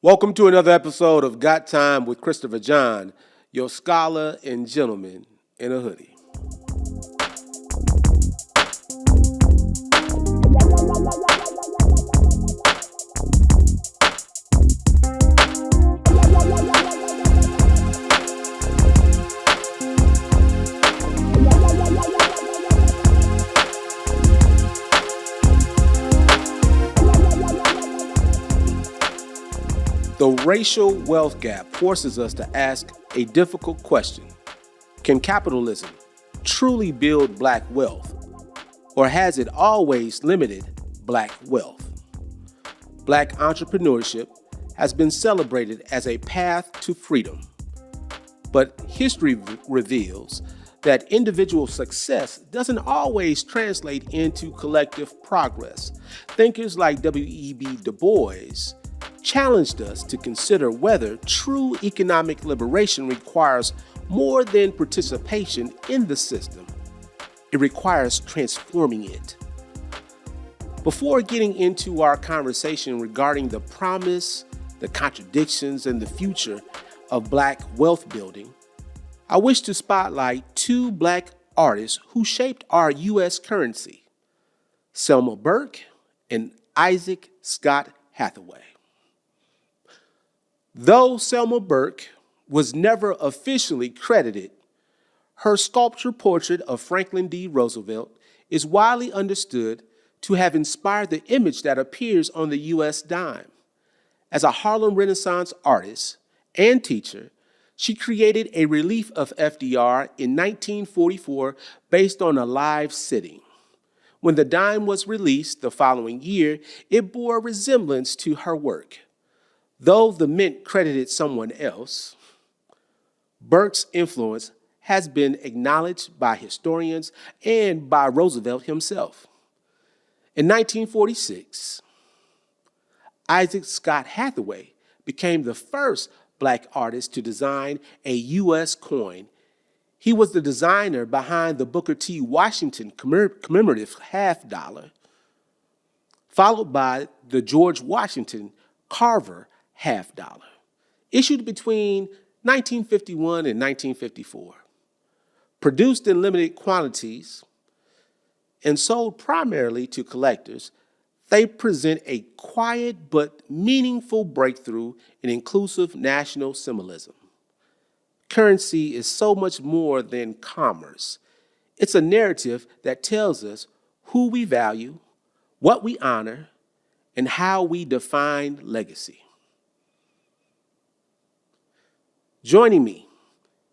Welcome to another episode of Got Time with Christopher John, your scholar and gentleman in a hoodie. The racial wealth gap forces us to ask a difficult question. Can capitalism truly build black wealth, or has it always limited black wealth? Black entrepreneurship has been celebrated as a path to freedom, but history reveals that individual success doesn't always translate into collective progress. Thinkers like W.E.B. Du Bois challenged us to consider whether true economic liberation requires more than participation in the system. It requires transforming it. Before getting into our conversation regarding the promise, the contradictions, and the future of black wealth building, I wish to spotlight two black artists who shaped our U.S. currency, Selma Burke and Isaac Scott Hathaway. Though Selma Burke was never officially credited, her sculpture portrait of Franklin D. Roosevelt is widely understood to have inspired the image that appears on the U.S. dime. As a Harlem Renaissance artist and teacher, she created a relief of FDR in 1944 based on a live sitting. When the dime was released the following year, it bore a resemblance to her work. Though the mint credited someone else, Burke's influence has been acknowledged by historians and by Roosevelt himself. In 1946, Isaac Scott Hathaway became the first black artist to design a U.S. coin. He was the designer behind the Booker T. Washington commemorative $50, followed by the George Washington Carver $50, issued between 1951 and 1954. Produced in limited quantities and sold primarily to collectors, they present a quiet but meaningful breakthrough in inclusive national symbolism. Currency is so much more than commerce. It's a narrative that tells us who we value, what we honor, and how we define legacy. Joining me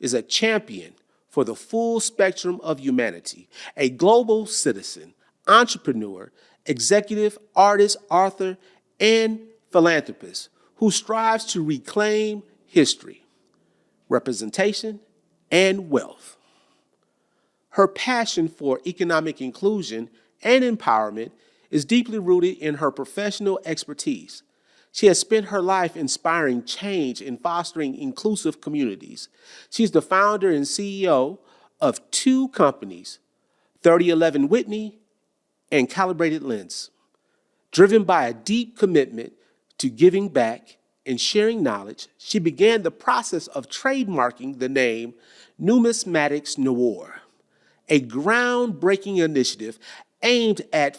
is a champion for the full spectrum of humanity, a global citizen, entrepreneur, executive, artist, author, and philanthropist who strives to reclaim history, representation, and wealth. Her passion for economic inclusion and empowerment is deeply rooted in her professional expertise. She has spent her life inspiring change and fostering inclusive communities. She's the founder and CEO of two companies, 3011 Whitney and Calibrated Lens. Driven by a deep commitment to giving back and sharing knowledge, she began the process of trademarking the name Numismatics Noir, a groundbreaking initiative aimed at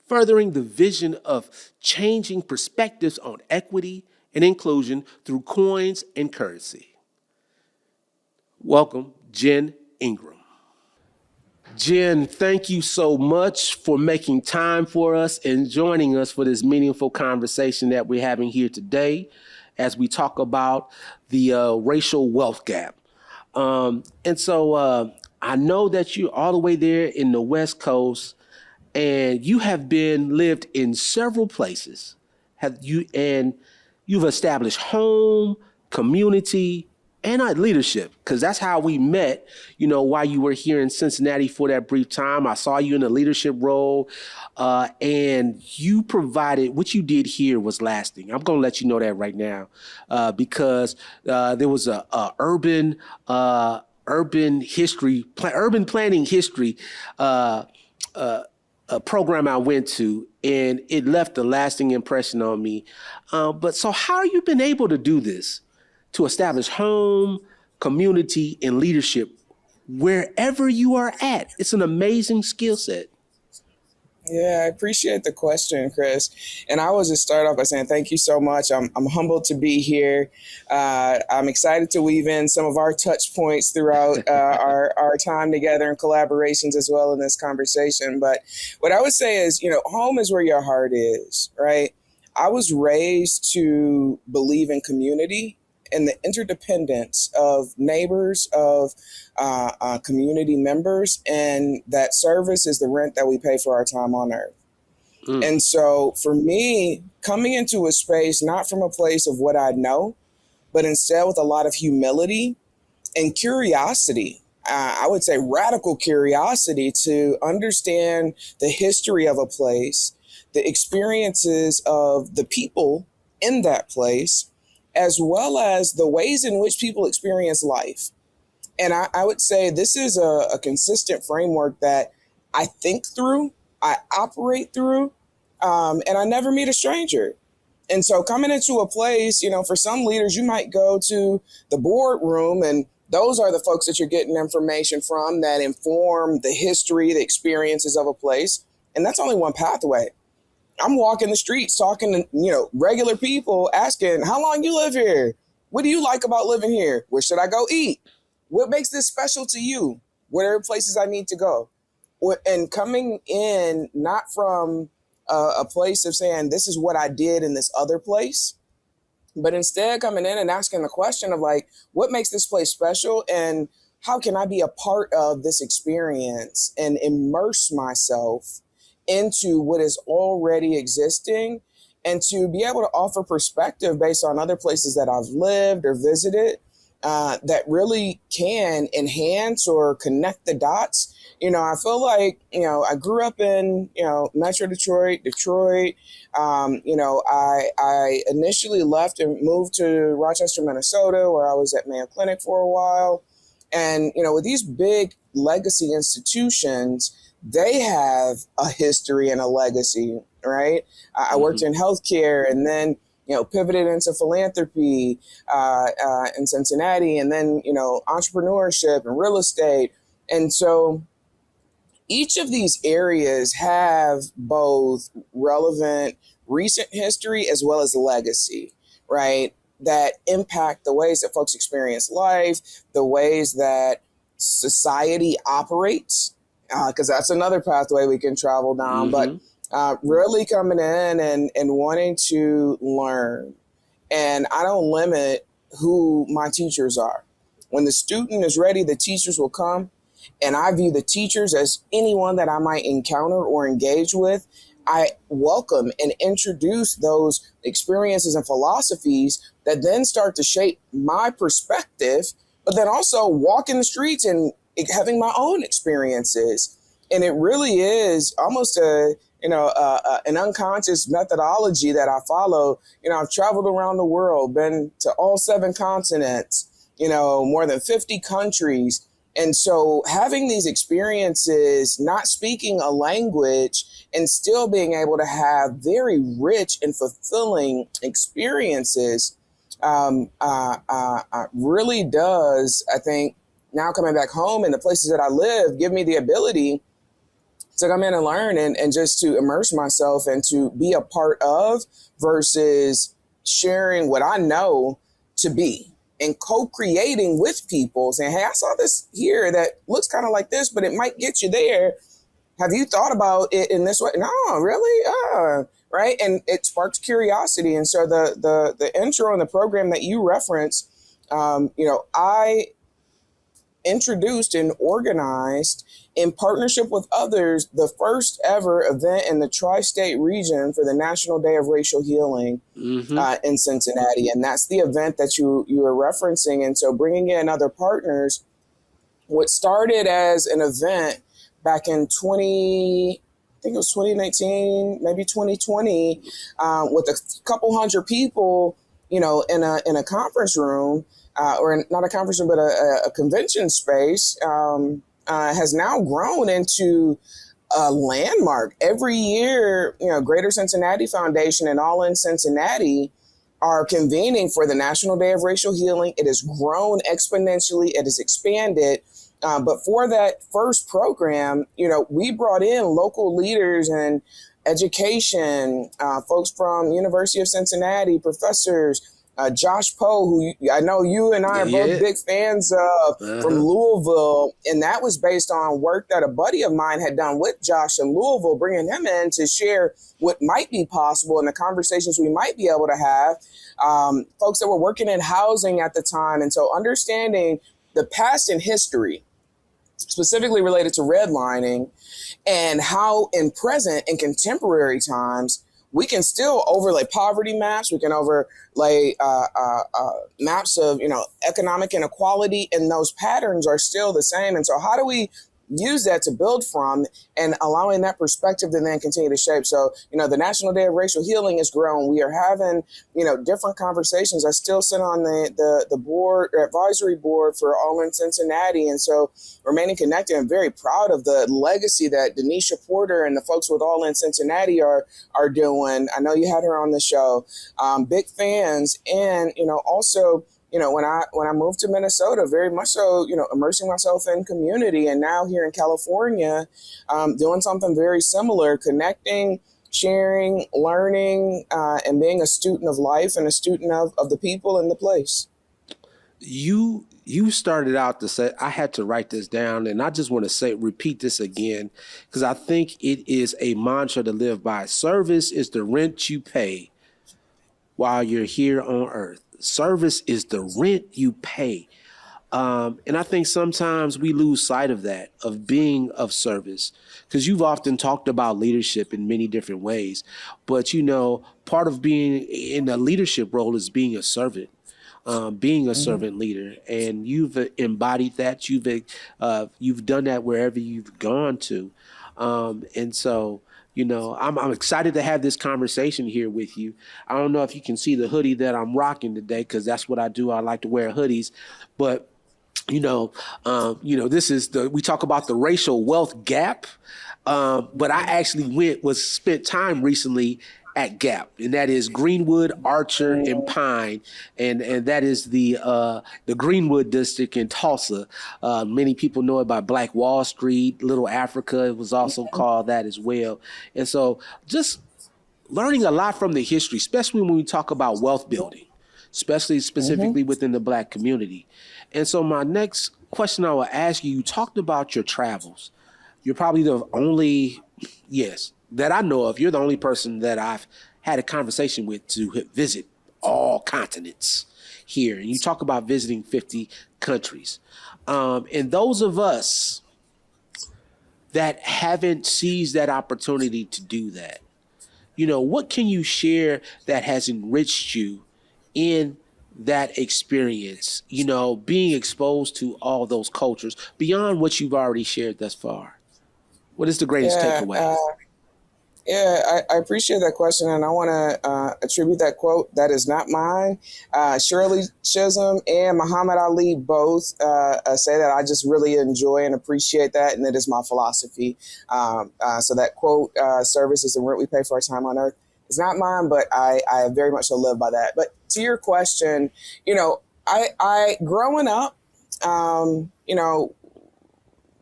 furthering the vision of changing perspectives on equity and inclusion through coins and currency. Welcome, Jen Ingram. Jen, thank you so much for making time for us and joining us for this meaningful conversation that we're having here today as we talk about the racial wealth gap. And so I know that you're all the way there in the West Coast, and you have lived in several places. You've established home, community, and leadership, because that's how we met, while you were here in Cincinnati for that brief time. I saw you in a leadership role, and you provided, what you did here was lasting. I'm going to let you know that right now, because there was a urban planning history a program I went to, and it left a lasting impression on me. But so how have you been able to do this, to establish home, community, and leadership wherever you are at? It's an amazing skill set. Yeah, I appreciate the question, Chris. And I will just start off by saying thank you so much. I'm humbled to be here. I'm excited to weave in some of our touch points throughout our time together and collaborations as well in this conversation. But what I would say is, home is where your heart is, right? I was raised to believe in community and the interdependence of neighbors, of community members, and that service is the rent that we pay for our time on earth. And so for me, coming into a space, not from a place of what I know, but instead with a lot of humility and curiosity, I would say radical curiosity to understand the history of a place, the experiences of the people in that place, as well as the ways in which people experience life. And I would say this is a consistent framework that I think through, I operate through, and I never meet a stranger. And so coming into a place, for some leaders, you might go to the boardroom, and those are the folks that you're getting information from that inform the history, the experiences of a place. And that's only one pathway. I'm walking the streets talking to, regular people, asking, how long you live here? What do you like about living here? Where should I go eat? What makes this special to you? What are places I need to go? And coming in not from a place of saying, this is what I did in this other place, but instead coming in and asking the question of like, what makes this place special? And how can I be a part of this experience and immerse myself into what is already existing, and to be able to offer perspective based on other places that I've lived or visited that really can enhance or connect the dots. I feel like, I grew up in, Metro Detroit. I initially left and moved to Rochester, Minnesota, where I was at Mayo Clinic for a while. And, with these big legacy institutions, they have a history and a legacy, right? I worked in healthcare, and then, pivoted into philanthropy in Cincinnati, and then, entrepreneurship and real estate. And so each of these areas have both relevant recent history as well as legacy, right? That impact the ways that folks experience life, the ways that society operates, because that's another pathway we can travel down. But really coming in and wanting to learn. And I don't limit who my teachers are. When the student is ready, the teachers will come. And I view the teachers as anyone that I might encounter or engage with. I welcome and introduce those experiences and philosophies that then start to shape my perspective, but then also walking the streets and having my own experiences. And it really is almost an unconscious methodology that I follow. I've traveled around the world, been to all 7 continents, more than 50 countries. And so having these experiences, not speaking a language, and still being able to have very rich and fulfilling experiences really does, I think, now coming back home and the places that I live, give me the ability to come in and learn and just to immerse myself and to be a part of, versus sharing what I know to be and co-creating with people, saying, hey, I saw this here that looks kind of like this, but it might get you there. Have you thought about it in this way? No, really? Right? And it sparks curiosity. And so the intro and the program that you referenced, I introduced and organized in partnership with others the first ever event in the tri-state region for the National Day of Racial Healing in Cincinnati. And that's the event that you are referencing. And so bringing in other partners, what started as an event back in 2019, maybe 2020, with a couple hundred people, in a conference room, or not a conference room, but a convention space, has now grown into a landmark. Every year, Greater Cincinnati Foundation and All in Cincinnati are convening for the National Day of Racial Healing. It has grown exponentially. It has expanded. But for that first program, we brought in local leaders and education, folks from University of Cincinnati, professors, Josh Poe, who I know you and I are both big fans of, from Louisville. And that was based on work that a buddy of mine had done with Josh in Louisville, bringing him in to share what might be possible and the conversations we might be able to have. Folks that were working in housing at the time. And so understanding the past and history, specifically related to redlining, and how in present and contemporary times, we can still overlay poverty maps. We can overlay maps of, economic inequality, and those patterns are still the same. And so how do we use that to build from, and allowing that perspective to then continue to shape? So, the National Day of Racial Healing has grown. We are having, different conversations. I still sit on the board, advisory board for All in Cincinnati. And so remaining connected, I'm very proud of the legacy that Denisha Porter and the folks with All in Cincinnati are doing. I know you had her on the show. Big fans. And, also, when I moved to Minnesota, very much so, immersing myself in community, and now here in California, doing something very similar, connecting, sharing, learning, and being a student of life and a student of the people and the place. You started out to say, I had to write this down, and I just want to repeat this again, because I think it is a mantra to live by. Service is the rent you pay while you're here on earth. Service is the rent you pay. And I think sometimes we lose sight of that, of being of service, because you've often talked about leadership in many different ways. But, part of being in a leadership role is being a servant, being a servant leader. And you've embodied that. You've done that wherever you've gone to. And so, I'm excited to have this conversation here with you. I don't know if you can see the hoodie that I'm rocking today, because that's what I do. I like to wear hoodies. But, this is we talk about the racial wealth gap. But I actually spent time recently at Gap, and that is Greenwood, Archer, and Pine, and that is the Greenwood district in Tulsa. Many people know it by Black Wall Street, Little Africa. It was also called that as well. And so, just learning a lot from the history, especially when we talk about wealth building, specifically within the Black community. And so, my next question I will ask you: you talked about your travels. You're probably the only, that I know of, you're the only person that I've had a conversation with to visit all continents here. And you talk about visiting 50 countries. And those of us that haven't seized that opportunity to do that, what can you share that has enriched you in that experience, being exposed to all those cultures beyond what you've already shared thus far? What is the greatest takeaway? I appreciate that question, and I want to attribute that quote. That is not mine. Shirley Chisholm and Muhammad Ali both say that. I just really enjoy and appreciate that, and it is my philosophy. So that quote, service is the rent we pay for our time on earth, is not mine, but I very much so live by that. But to your question, I growing up,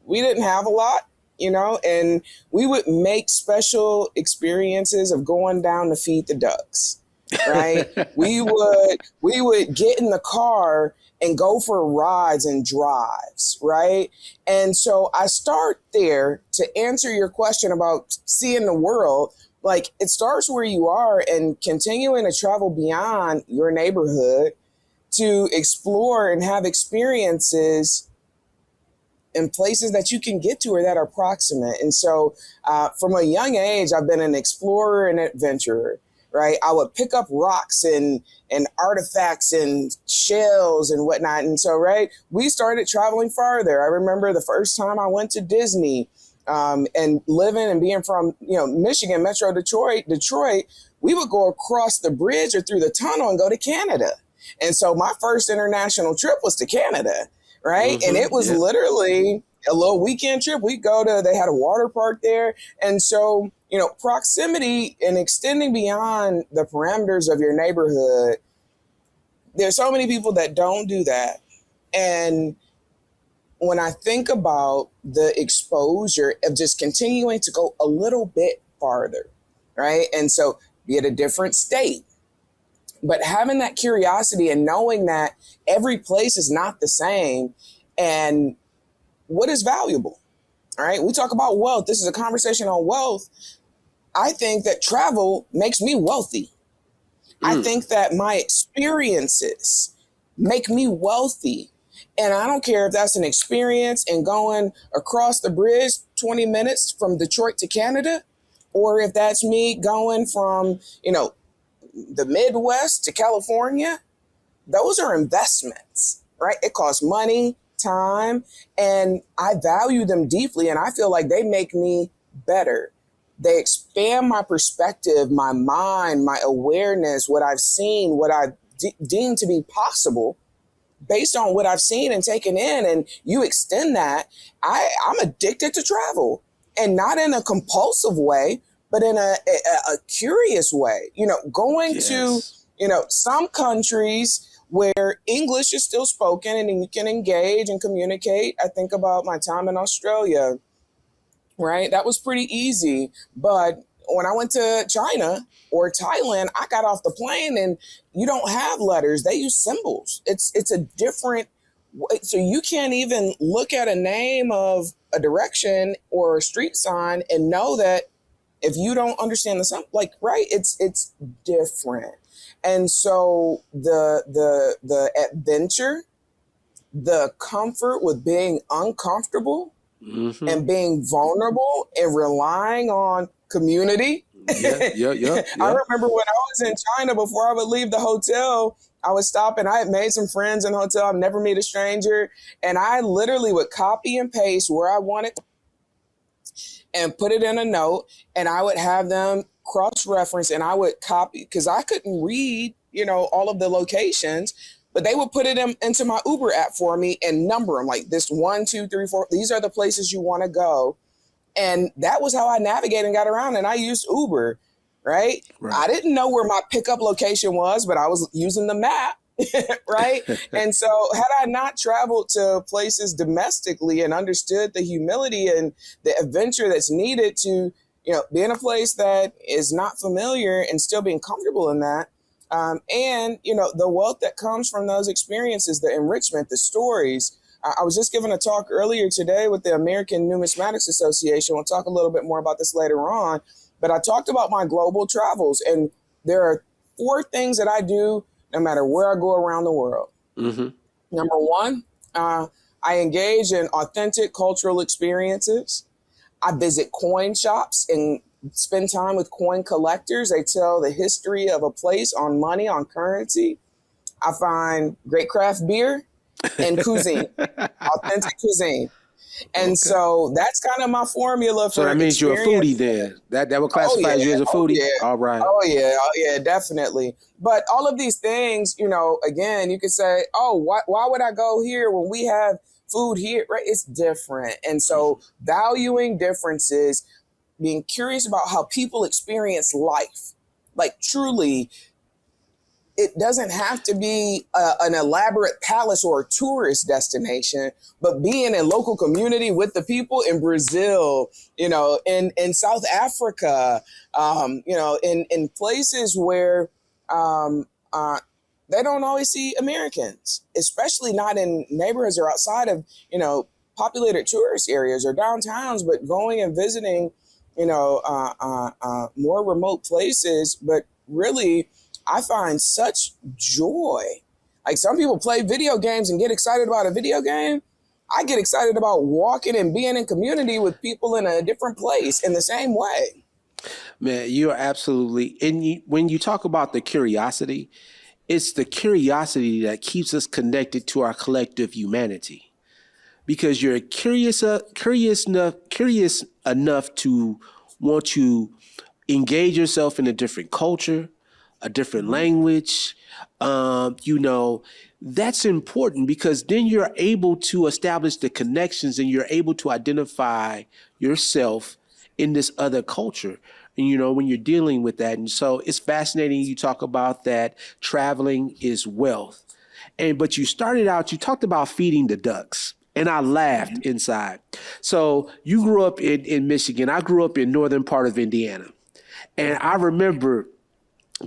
we didn't have a lot. And we would make special experiences of going down to feed the ducks, right? we would get in the car and go for rides and drives, right? And so I start there to answer your question about seeing the world. Like, it starts where you are and continuing to travel beyond your neighborhood to explore and have experiences in places that you can get to or that are proximate. And so from a young age, I've been an explorer and adventurer, right? I would pick up rocks and artifacts and shells and whatnot. And so, right, we started traveling farther. I remember the first time I went to Disney, and living and being from, Michigan, Metro Detroit, we would go across the bridge or through the tunnel and go to Canada. And so my first international trip was to Canada. Right. And it was literally a little weekend trip. They had a water park there. And so, proximity and extending beyond the parameters of your neighborhood, there's so many people that don't do that. And when I think about the exposure of just continuing to go a little bit farther, right? And so be it a different state, but having that curiosity and knowing that every place is not the same and what is valuable, all right? We talk about wealth. This is a conversation on wealth. I think that travel makes me wealthy. I think that my experiences make me wealthy. And I don't care if that's an experience in going across the bridge 20 minutes from Detroit to Canada, or if that's me going from, the Midwest to California. Those are investments, right? It costs money, time, and I value them deeply. And I feel like they make me better. They expand my perspective, my mind, my awareness, what I've seen, what I've deemed to be possible based on what I've seen and taken in. And you extend that. I'm addicted to travel, and not in a compulsive way, but in a curious way, going to, some countries where English is still spoken and you can engage and communicate. I think about my time in Australia. Right? That was pretty easy. But when I went to China or Thailand, I got off the plane and you don't have letters. They use symbols. It's a different way. So you can't even look at a name of a direction or a street sign and know that if you don't understand the symbol, right? It's different. And so the adventure, the comfort with being uncomfortable, and being vulnerable and relying on community. Yeah. I remember when I was in China, before I would leave the hotel, I would stop and I had made some friends in the hotel. I'd never meet a stranger. And I literally would copy and paste where I wanted and put it in a note. And I would have them cross-reference and I would copy because I couldn't read, all of the locations. But they would put it into my Uber app for me and number them like this 1, 2, 3, 4. These are the places you want to go. And that was how I navigated and got around. And I used Uber, right? I didn't know where my pickup location was, but I was using the map, right? And so had I not traveled to places domestically and understood the humility and the adventure that's needed to, be in a place that is not familiar and still being comfortable in that, and, the wealth that comes from those experiences, the enrichment, the stories. I was just giving a talk earlier today with the American Numismatics Association. We'll talk a little bit more about this later on. But I talked about my global travels. And there are 4 things that I do no matter where I go around the world. Number 1, I engage in authentic cultural experiences. I visit coin shops and spend time with coin collectors. They tell the history of a place on money, on currency. I find great craft beer and cuisine, authentic cuisine. And so that's kind of my formula for. So that means you're a foodie then. That would classify you as a foodie? All right. Oh, yeah, definitely. But all of these things, again, you could say, oh, why would I go here when we have food here, right? It's different. And so valuing differences, being curious about how people experience life, like truly, it doesn't have to be an elaborate palace or a tourist destination, but being in local community with the people in Brazil, in South Africa, in places where they don't always see Americans, especially not in neighborhoods or outside of, populated tourist areas or downtowns, but going and visiting, more remote places. But really, I find such joy. Like some people play video games and get excited about a video game. I get excited about walking and being in community with people in a different place in the same way. Man, you're absolutely, and when you talk about the curiosity, it's the curiosity that keeps us connected to our collective humanity. Because you're curious enough to want to engage yourself in a different culture, a different language, that's important because then you're able to establish the connections and you're able to identify yourself in this other culture. And, when you're dealing with that. And so it's fascinating you talk about that traveling is wealth. But you talked about feeding the ducks. And I laughed inside. So you grew up in Michigan. I grew up in northern part of Indiana. And I remember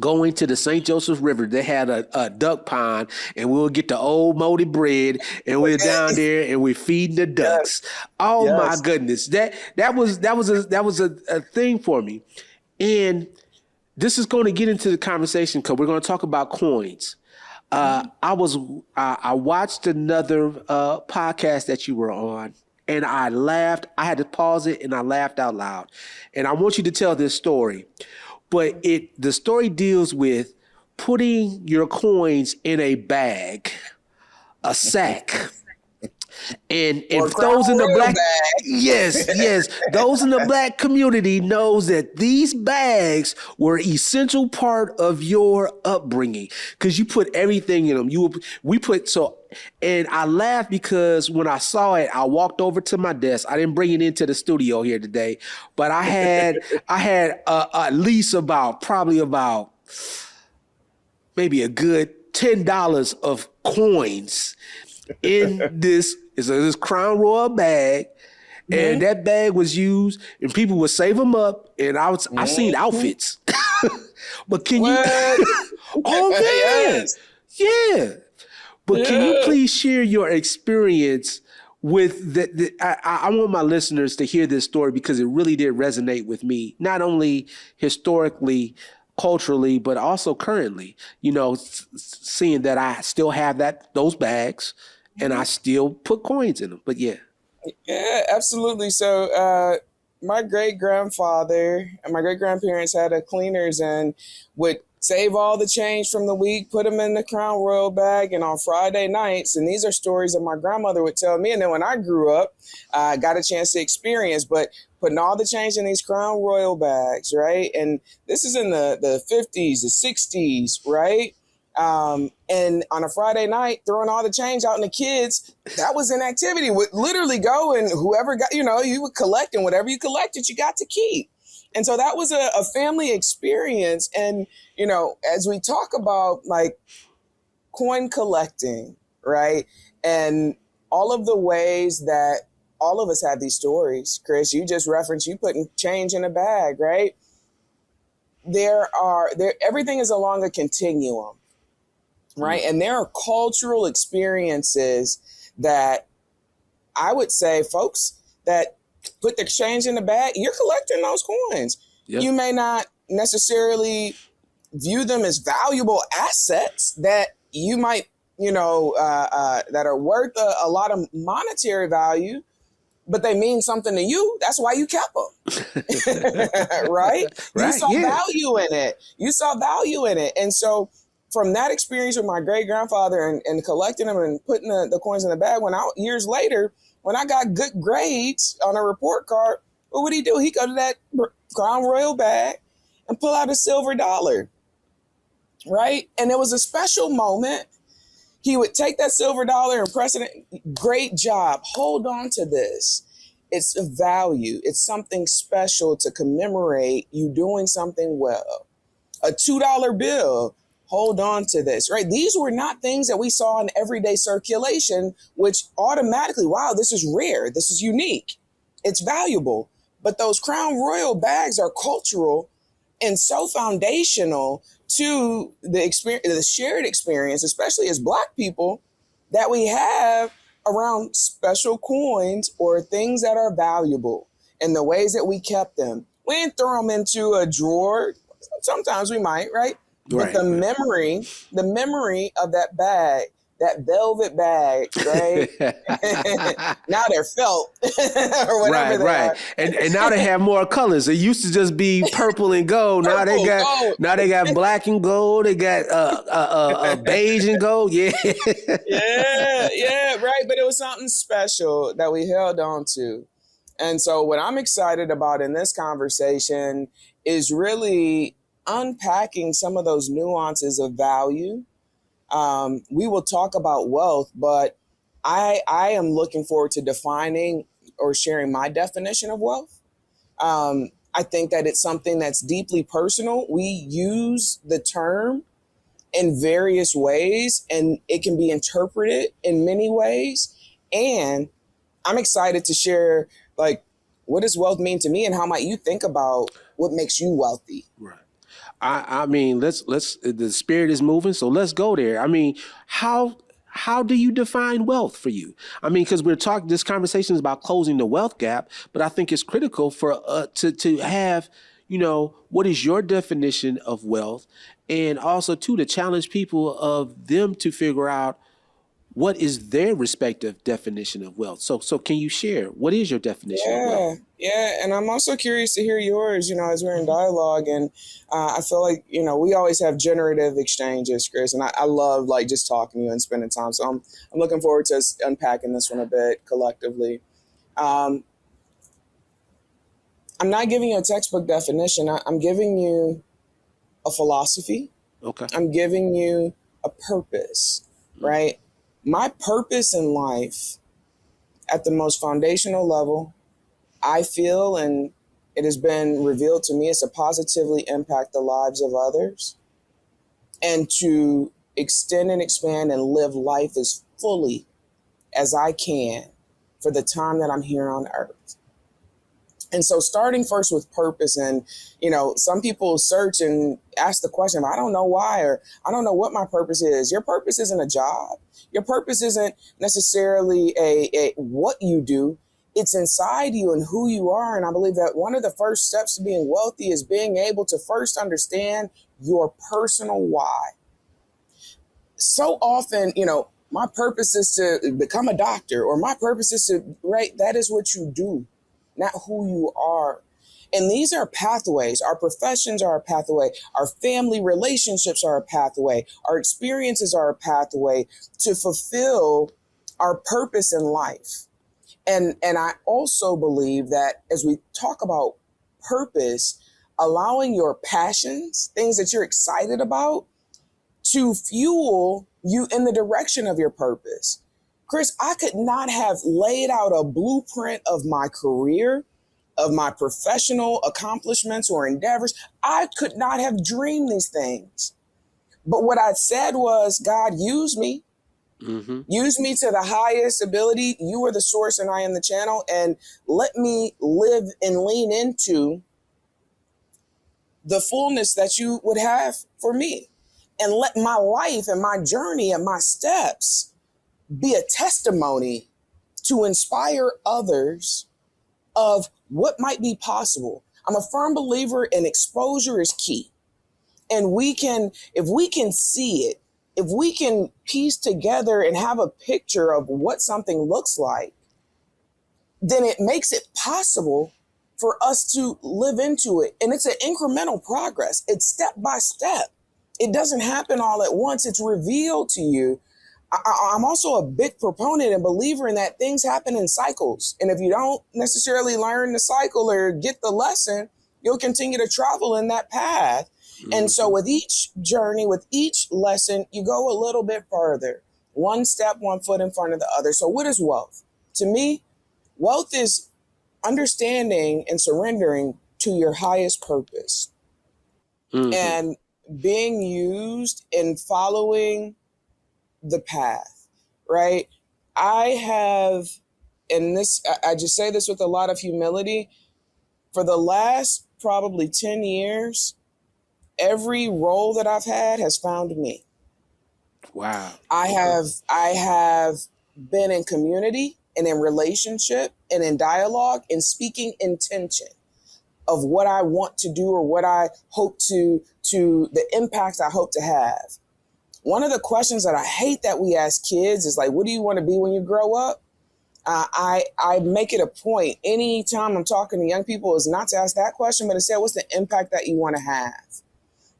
going to the St. Joseph River. They had a duck pond, and we'll get the old moldy bread, and we're down there and we're feeding the ducks. Yes. Oh my goodness, that was a thing for me. And this is going to get into the conversation because we're going to talk about coins. I watched another podcast that you were on, and I laughed. I had to pause it, and I laughed out loud. And I want you to tell this story. But the story deals with putting your coins in a bag, a sack. And those in the black, yes, those in the black community knows that these bags were an essential part of your upbringing because you put everything in them. And I laughed because when I saw it, I walked over to my desk. I didn't bring it into the studio here today, but I had at least probably about maybe a good $10 of coins in this Crown Royal bag, and that bag was used, and people would save them up, and I seen outfits. But can you? Oh man, yeah. But can you please share your experience with that? I want my listeners to hear this story because it really did resonate with me, not only historically, culturally, but also currently. Seeing that I still have those bags. And I still put coins in them, but yeah. Yeah, absolutely. So my great-grandfather and my great-grandparents had a cleaners and would save all the change from the week, put them in the Crown Royal bag, and on Friday nights, and these are stories that my grandmother would tell me, and then when I grew up, I got a chance to experience, but putting all the change in these Crown Royal bags, right? And this is in the 50s, the 60s, right? And on a Friday night, throwing all the change out in the kids, that was an activity. Would literally go and whoever got, you would collect, and whatever you collected, you got to keep. And so that was a family experience. And, as we talk about like coin collecting, right? And all of the ways that all of us have these stories, Chris, you just referenced you putting change in a bag, right? Everything is along a continuum. Right. And there are cultural experiences that I would say folks that put the change in the bag, you're collecting those coins. Yep. You may not necessarily view them as valuable assets that you might, that are worth a lot of monetary value, but they mean something to you. That's why you kept them. Right? You saw value in it. You saw value in it. And so from that experience with my great-grandfather and collecting them and putting the coins in the bag, years later, when I got good grades on a report card, what would he do? He'd go to that Crown Royal bag and pull out a silver dollar, right? And it was a special moment. He would take that silver dollar and press it. Great job. Hold on to this. It's a value. It's something special to commemorate you doing something well. A $2 bill. Hold on to this, right? These were not things that we saw in everyday circulation, which automatically, wow, this is rare. This is unique. It's valuable. But those Crown Royal bags are cultural and so foundational to the experience, the shared experience, especially as Black people, that we have around special coins or things that are valuable and the ways that we kept them. We didn't throw them into a drawer. Sometimes we might, right? But the memory of that bag, that velvet bag, right? Now they're felt or whatever they are. And now they have more colors. It used to just be purple and gold. Now they got black and gold. They got beige and gold. Yeah. yeah, right. But it was something special that we held on to. And so what I'm excited about in this conversation is really unpacking some of those nuances of value. We will talk about wealth, but I am looking forward to defining or sharing my definition of wealth. I think that it's something that's deeply personal. We use the term in various ways, and it can be interpreted in many ways. And I'm excited to share, like, what does wealth mean to me, and how might you think about what makes you wealthy? Right. I mean, let's the spirit is moving, so let's go there. I mean, how do you define wealth for you? I mean, because we're talking, this conversation is about closing the wealth gap, but I think it's critical for to have, what is your definition of wealth, and also too to challenge people of them to figure out what is their respective definition of wealth. So can you share what is your definition of wealth? Yeah, and I'm also curious to hear yours. As we're in dialogue, and I feel like we always have generative exchanges, Chris, and I love like just talking to you and spending time. So I'm looking forward to us unpacking this one a bit collectively. Um, I'm not giving you a textbook definition. I'm giving you a philosophy. Okay. I'm giving you a purpose, right? My purpose in life, at the most foundational level, I feel, and it has been revealed to me, is to positively impact the lives of others and to extend and expand and live life as fully as I can for the time that I'm here on earth. And so starting first with purpose, and, some people search and ask the question, I don't know why, or I don't know what my purpose is. Your purpose isn't a job. Your purpose isn't necessarily a what you do. It's inside you and who you are. And I believe that one of the first steps to being wealthy is being able to first understand your personal why. So often, my purpose is to become a doctor, or my purpose is to, right? That is what you do, not who you are. And these are pathways. Our professions are a pathway. Our family relationships are a pathway. Our experiences are a pathway to fulfill our purpose in life. And I also believe that as we talk about purpose, allowing your passions, things that you're excited about, to fuel you in the direction of your purpose. Chris, I could not have laid out a blueprint of my career, of my professional accomplishments or endeavors. I could not have dreamed these things. But what I said was, God, use me. Mm-hmm. Use me to the highest ability. You are the source and I am the channel. And let me live and lean into the fullness that you would have for me. And let my life and my journey and my steps be a testimony to inspire others of what might be possible. I'm a firm believer in exposure is key. And if we can see it, if we can piece together and have a picture of what something looks like, then it makes it possible for us to live into it. And it's an incremental progress. It's step by step. It doesn't happen all at once. It's revealed to you. I'm also a big proponent and believer in that things happen in cycles. And if you don't necessarily learn the cycle or get the lesson, you'll continue to travel in that path. Mm-hmm. And so with each journey, with each lesson, you go a little bit further, one step, one foot in front of the other. So what is wealth? To me, wealth is understanding and surrendering to your highest purpose. Mm-hmm. And being used in following the path, right? I have, and this, I just say this with a lot of humility, for the last probably 10 years, every role that I've had has found me. Wow. I have been in community and in relationship and in dialogue and speaking intention of what I want to do or what I hope to the impact I hope to have. One of the questions that I hate that we ask kids is like, what do you want to be when you grow up? I make it a point anytime I'm talking to young people is not to ask that question, but to say, what's the impact that you want to have?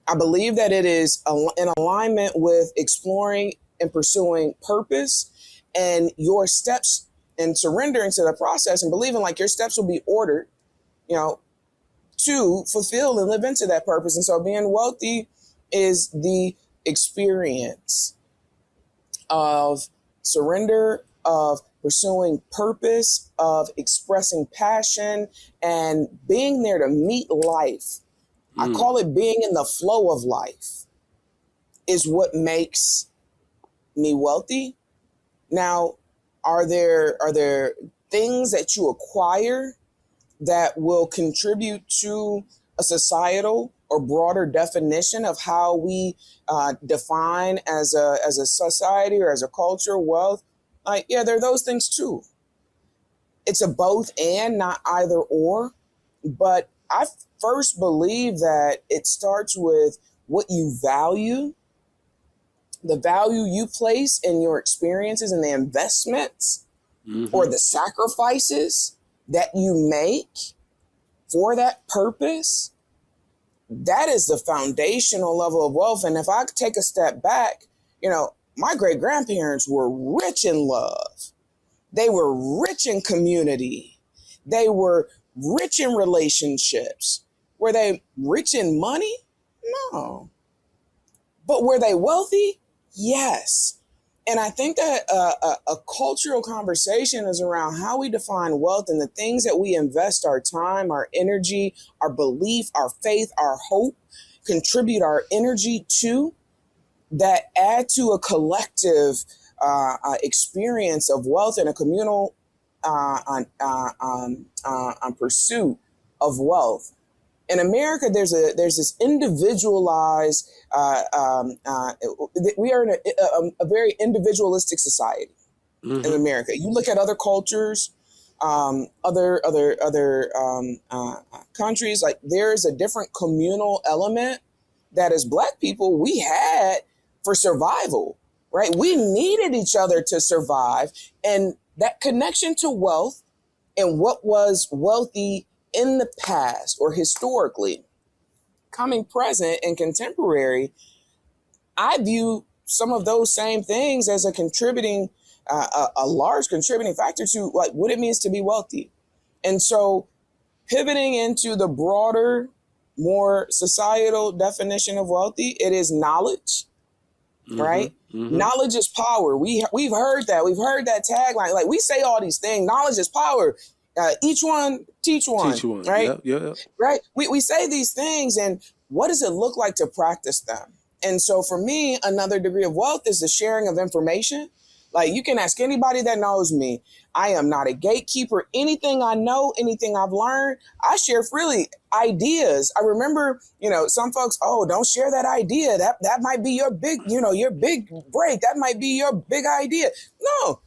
I believe that it is in alignment with exploring and pursuing purpose and your steps and surrendering to the process and believing like your steps will be ordered, to fulfill and live into that purpose. And so being wealthy is the experience of surrender, of pursuing purpose, of expressing passion, and being there to meet life. I call it being in the flow of life is what makes me wealthy. Now, are there things that you acquire that will contribute to a societal or broader definition of how we define as a society or as a culture wealth? Yeah, there are those things too. It's a both and, not either or. But I first believe that it starts with what you value, the value you place in your experiences and the investments or the sacrifices that you make for that purpose. That is the foundational level of wealth. And if I take a step back, my great grandparents were rich in love. They were rich in community. They were rich in relationships. Were they rich in money? No. But were they wealthy? Yes. And I think that a cultural conversation is around how we define wealth and the things that we invest our time, our energy, our belief, our faith, our hope, contribute our energy to, that add to a collective experience of wealth and a communal pursuit of wealth. In America, there's this individualized. We are in a very individualistic society in America. You look at other cultures, other countries. Like, there's a different communal element that as Black people we had for survival. Right? We needed each other to survive, and that connection to wealth and what was wealthy in the past or historically coming present and contemporary, I view some of those same things as a contributing, a large contributing factor to like what it means to be wealthy. And so pivoting into the broader, more societal definition of wealthy, it is knowledge, right? Knowledge is power. We've heard that. We've heard that tagline. Like, we say all these things. Knowledge is power. Each one, teach one. Teach one. Right? Yeah. Right? We say these things, and what does it look like to practice them? And so for me, another degree of wealth is the sharing of information. Like, you can ask anybody that knows me. I am not a gatekeeper. Anything I know, anything I've learned, I share freely. Ideas. I remember, some folks, don't share that idea. That might be your big, your big break. That might be your big idea. No.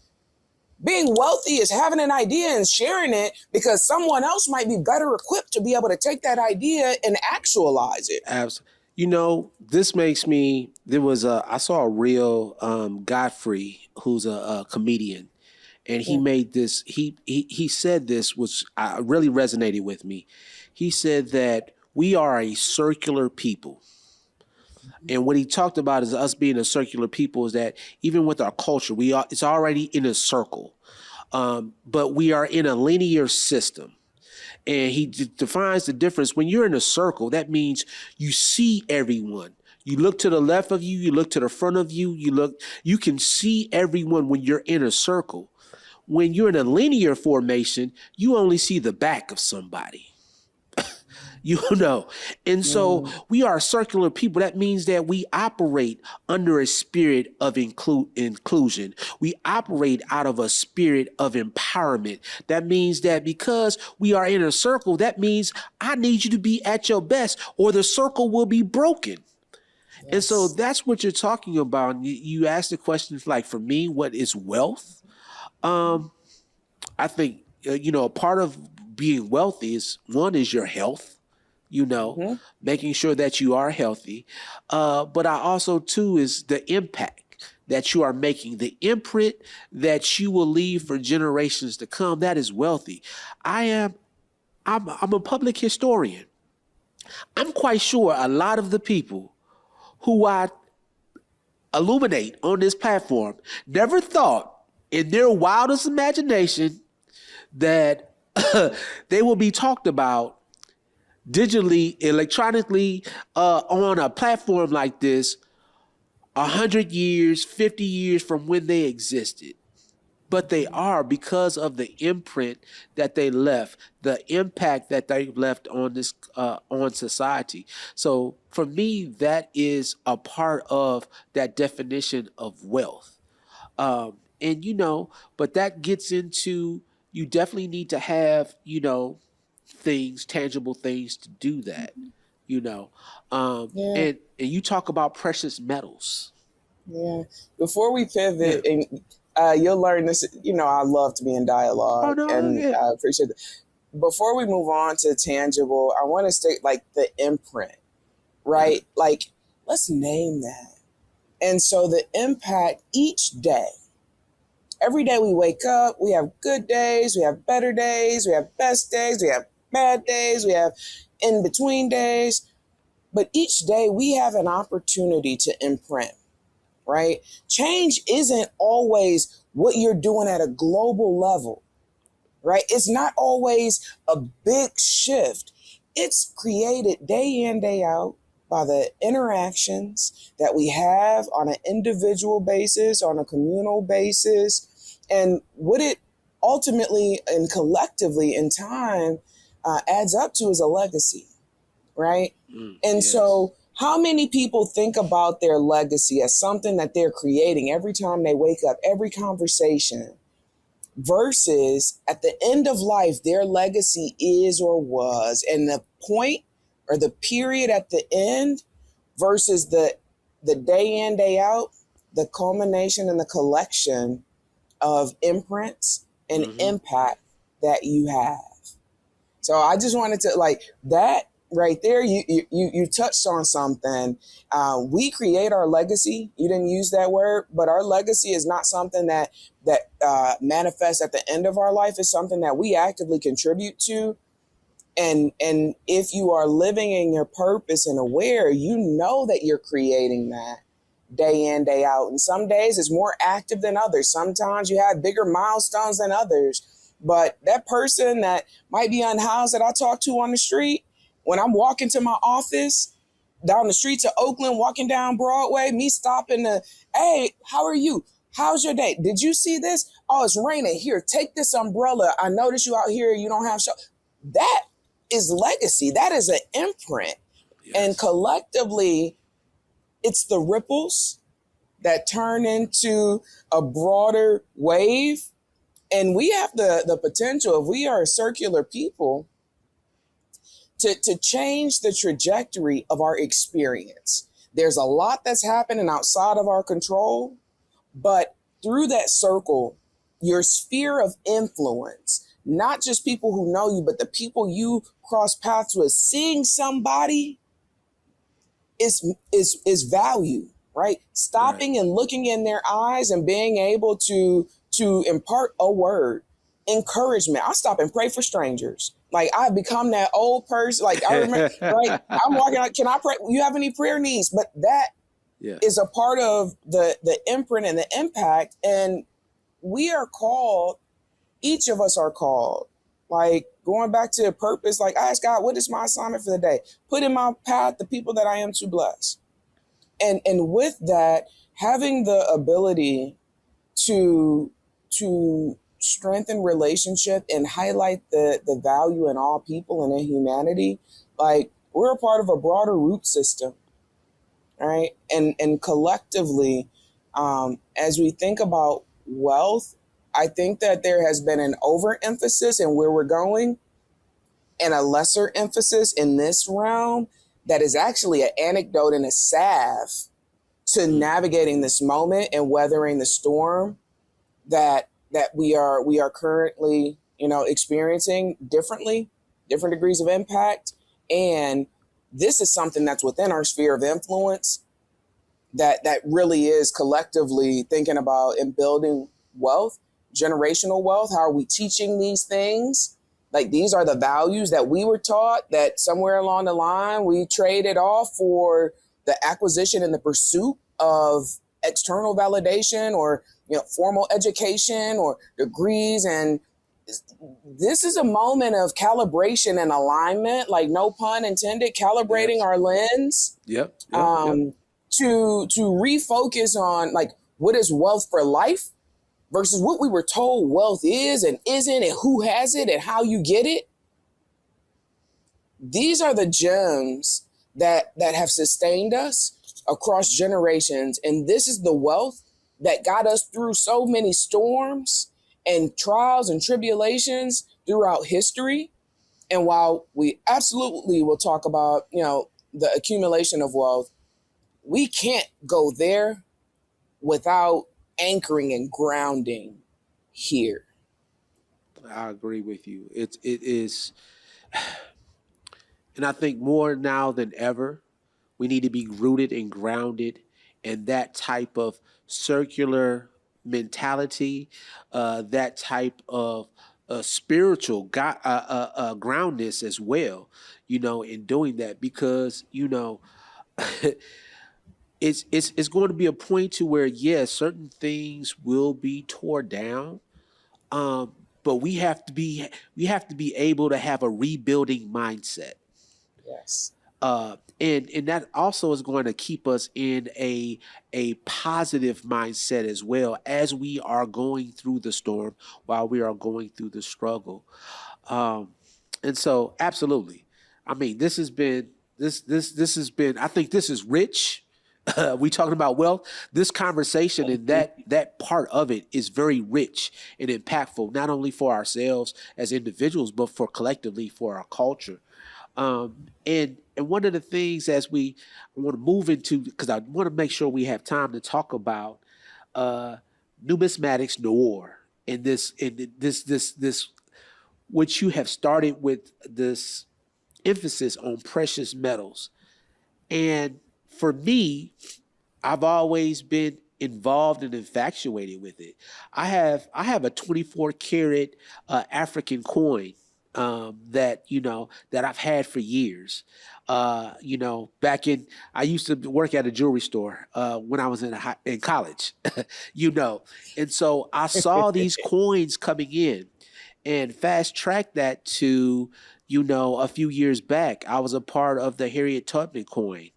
Being wealthy is having an idea and sharing it because someone else might be better equipped to be able to take that idea and actualize it. Absolutely. This makes me, I saw a real Godfrey, who's a comedian, and he made this, he said this, which really resonated with me. He said that we are a circular people. And what he talked about is us being a circular people is that even with our culture, it's already in a circle, but we are in a linear system. And he defines the difference. When you're in a circle, that means you see everyone. You look to the left of you, you look to the front of you, you can see everyone when you're in a circle. When you're in a linear formation, you only see the back of somebody. And so we are circular people. That means that we operate under a spirit of inclusion. We operate out of a spirit of empowerment. That means that because we are in a circle, that means I need you to be at your best or the circle will be broken. Yes. And so that's what you're talking about. You asked the questions like, for me, what is wealth? I think, a part of being wealthy is your health. Making sure that you are healthy. But I also, too, is the impact that you are making, the imprint that you will leave for generations to come. That is wealthy. I'm a public historian. I'm quite sure a lot of the people who I illuminate on this platform never thought in their wildest imagination that they will be talked about digitally, electronically, on a platform like this 100 years, 50 years from when they existed. But they are, because of the imprint that they left, the impact that they left on this on society. So for me, that is a part of that definition of wealth. And but that gets into, you definitely need to have things, tangible things to do that. You know, Yeah. and you talk about precious metals. Yeah. Before we Yeah. pivot, and you'll learn this, I love to be in Oh dialogue, no, and yeah. I appreciate it. Before we move on to tangible, I want to state like the imprint, right? Like, let's name that. And so the impact each day, every day we wake up, we have good days, we have better days, we have best days, we have bad days, we have in between days. But each day we have an opportunity to imprint, right? Change isn't always what you're doing at a global level, right? It's not always a big shift. It's created day in, day out by the interactions that we have on an individual basis, on a communal basis, and what it ultimately and collectively in time adds up to is a legacy, right? And Yes. so, how many people think about their legacy as something that they're creating every time they wake up, every conversation, versus at the end of life, their legacy is or was, and the point or the period at the end versus the day in, day out, the culmination and the collection of imprints and Mm-hmm. impact that you have. So I just wanted to like that right there. You touched on something. We create our legacy. You didn't use that word, but our legacy is not something that manifests at the end of our life. It's something that we actively contribute to. And if you are living in your purpose and aware, you know that you're creating that day in, day out. And some days it's more active than others. Sometimes you have bigger milestones than others. But that person that might be unhoused that I talk to on the street, when I'm walking to my office down the streets of Oakland, walking down Broadway, me stopping to, hey, how are you? How's your day? Did you see this? Oh, it's raining. Here, take this umbrella. I noticed you out here. You don't have that is legacy. That is an imprint. And Yes. collectively, it's the ripples that turn into a broader wave. And we have the potential, if we are a circular people, to change the trajectory of our experience. There's a lot that's happening outside of our control, but through that circle, your sphere of influence, not just people who know you, but the people you cross paths with, seeing somebody is value, right? Right. Stopping and looking in their eyes and being able to impart a word, encouragement. I stop and pray for strangers. Like I've become that old person. Like I remember, right? I'm walking out. Can I pray? You have any prayer needs? But that Yeah. is a part of the imprint and the impact. And we are called. Each of us are called. Like going back to purpose. Like I ask God, what is my assignment for the day? Put in my path the people that I am to bless. And with that, having the ability to strengthen relationship and highlight the value in all people and in humanity, like we're a part of a broader root system, right? And collectively, as we think about wealth, I think that there has been an overemphasis in where we're going and a lesser emphasis in this realm that is actually an anecdote and a salve to navigating this moment and weathering the storm that we are currently experiencing differently, different degrees of impact. And this is something that's within our sphere of influence that really is collectively thinking about and building wealth, generational wealth. How are we teaching these things? Like these are the values that we were taught that somewhere along the line we traded off for the acquisition and the pursuit of external validation or formal education or degrees. And this is a moment of calibration and alignment, like no pun intended, calibrating our lens. Yep. To refocus on like what is wealth for life versus what we were told wealth is and isn't, and who has it and how you get it. These are the gems that have sustained us across generations, and this is the wealth that got us through so many storms and trials and tribulations throughout history. And while we absolutely will talk about, the accumulation of wealth, we can't go there without anchoring and grounding here. I agree with you. It is, and I think more now than ever, we need to be rooted and grounded in that type of circular mentality, that type of spiritual groundness as well, in doing that, because, it's going to be a point to where, yes, certain things will be torn down, but we have to be able to have a rebuilding mindset. Yes. And that also is going to keep us in a positive mindset as well as we are going through the storm, while we are going through the struggle. And so, absolutely, I mean, this has been I think this is rich. We talking about wealth. This conversation and that part of it is very rich and impactful, not only for ourselves as individuals, but for collectively for our culture. And one of the things as I want to move into, because I want to make sure we have time to talk about Numismatics Noir and this which you have started with this emphasis on precious metals. And for me, I've always been involved and infatuated with it. I have a 24 karat African coin that I've had for years. Back I used to work at a jewelry store when I was in college, and so I saw these coins coming in, and fast track that to a few years back. I was a part of the Harriet Tubman coin,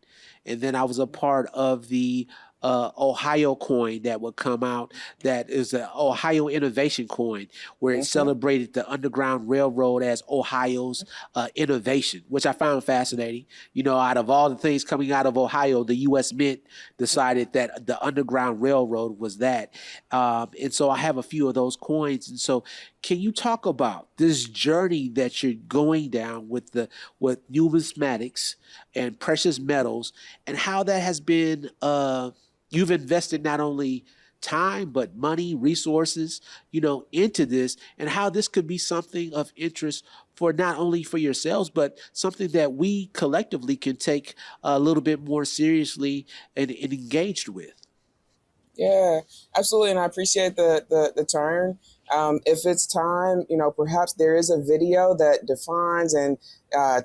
and then I was a part of the Ohio coin that would come out. That is the Ohio Innovation coin, where it celebrated the Underground Railroad as Ohio's innovation, which I found fascinating. Out of all the things coming out of Ohio, the U.S. Mint decided that the Underground Railroad was that. And so I have a few of those coins. And so, can you talk about this journey that you're going down with numismatics and precious metals, and how that has been? You've invested not only time but money, resources, into this, and how this could be something of interest for not only for yourselves, but something that we collectively can take a little bit more seriously and engaged with. Yeah, absolutely. And I appreciate the turn. If it's time, perhaps there is a video that defines and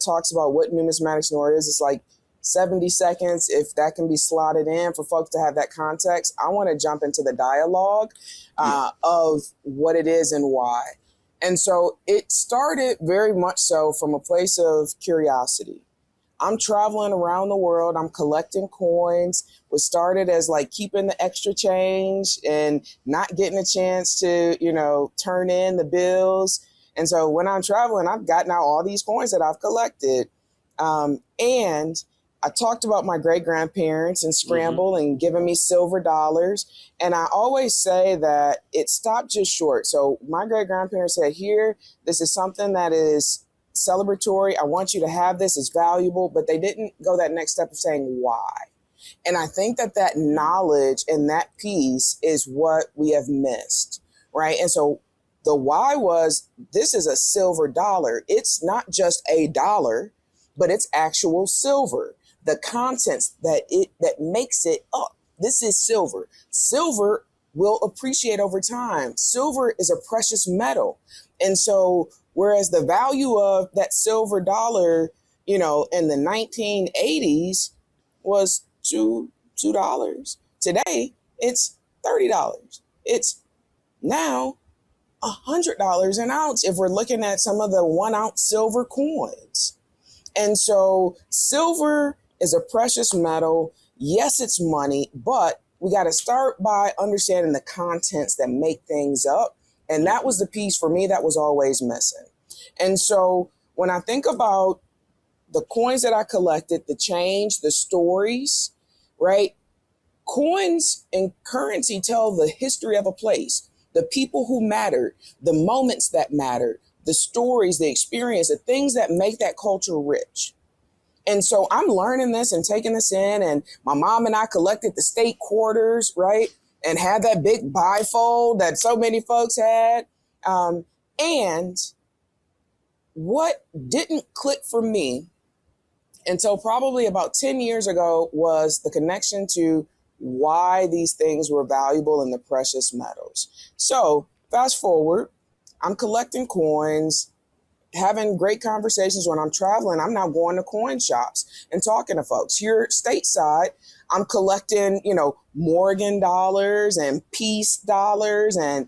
talks about what Numismatics Noir is. It's like 70 seconds, if that can be slotted in for folks to have that context. I want to jump into the dialogue of what it is and why. And so it started very much so from a place of curiosity. I'm traveling around the world. I'm collecting coins. What started as like keeping the extra change and not getting a chance to, turn in the bills. And so when I'm traveling, I've gotten out all these coins that I've collected. And I talked about my great-grandparents and scramble and giving me silver dollars. And I always say that it stopped just short. So my great-grandparents said, here, this is something that is celebratory. I want you to have this. It's valuable. But they didn't go that next step of saying why. And I think that knowledge and that piece is what we have missed, right? And so the why was, this is a silver dollar. It's not just a dollar, but it's actual silver. The contents that makes it up. This is silver. Silver will appreciate over time. Silver is a precious metal. And so whereas the value of that silver dollar, in the 1980s was $2, today it's $30. It's now $100 an ounce if we're looking at some of the 1 ounce silver coins. And so silver is a precious metal. Yes, it's money, but we got to start by understanding the contents that make things up. And that was the piece for me that was always missing. And so when I think about the coins that I collected, the change, the stories, right? Coins and currency tell the history of a place, the people who mattered, the moments that mattered, the stories, the experience, the things that make that culture rich. And so I'm learning this and taking this in, and my mom and I collected the state quarters, right? And had that big bifold that so many folks had. And what didn't click for me until probably about 10 years ago was the connection to why these things were valuable in the precious metals. So fast forward, I'm collecting coins, having great conversations when I'm traveling. I'm now going to coin shops and talking to folks. Here stateside, I'm collecting, Morgan dollars and peace dollars and,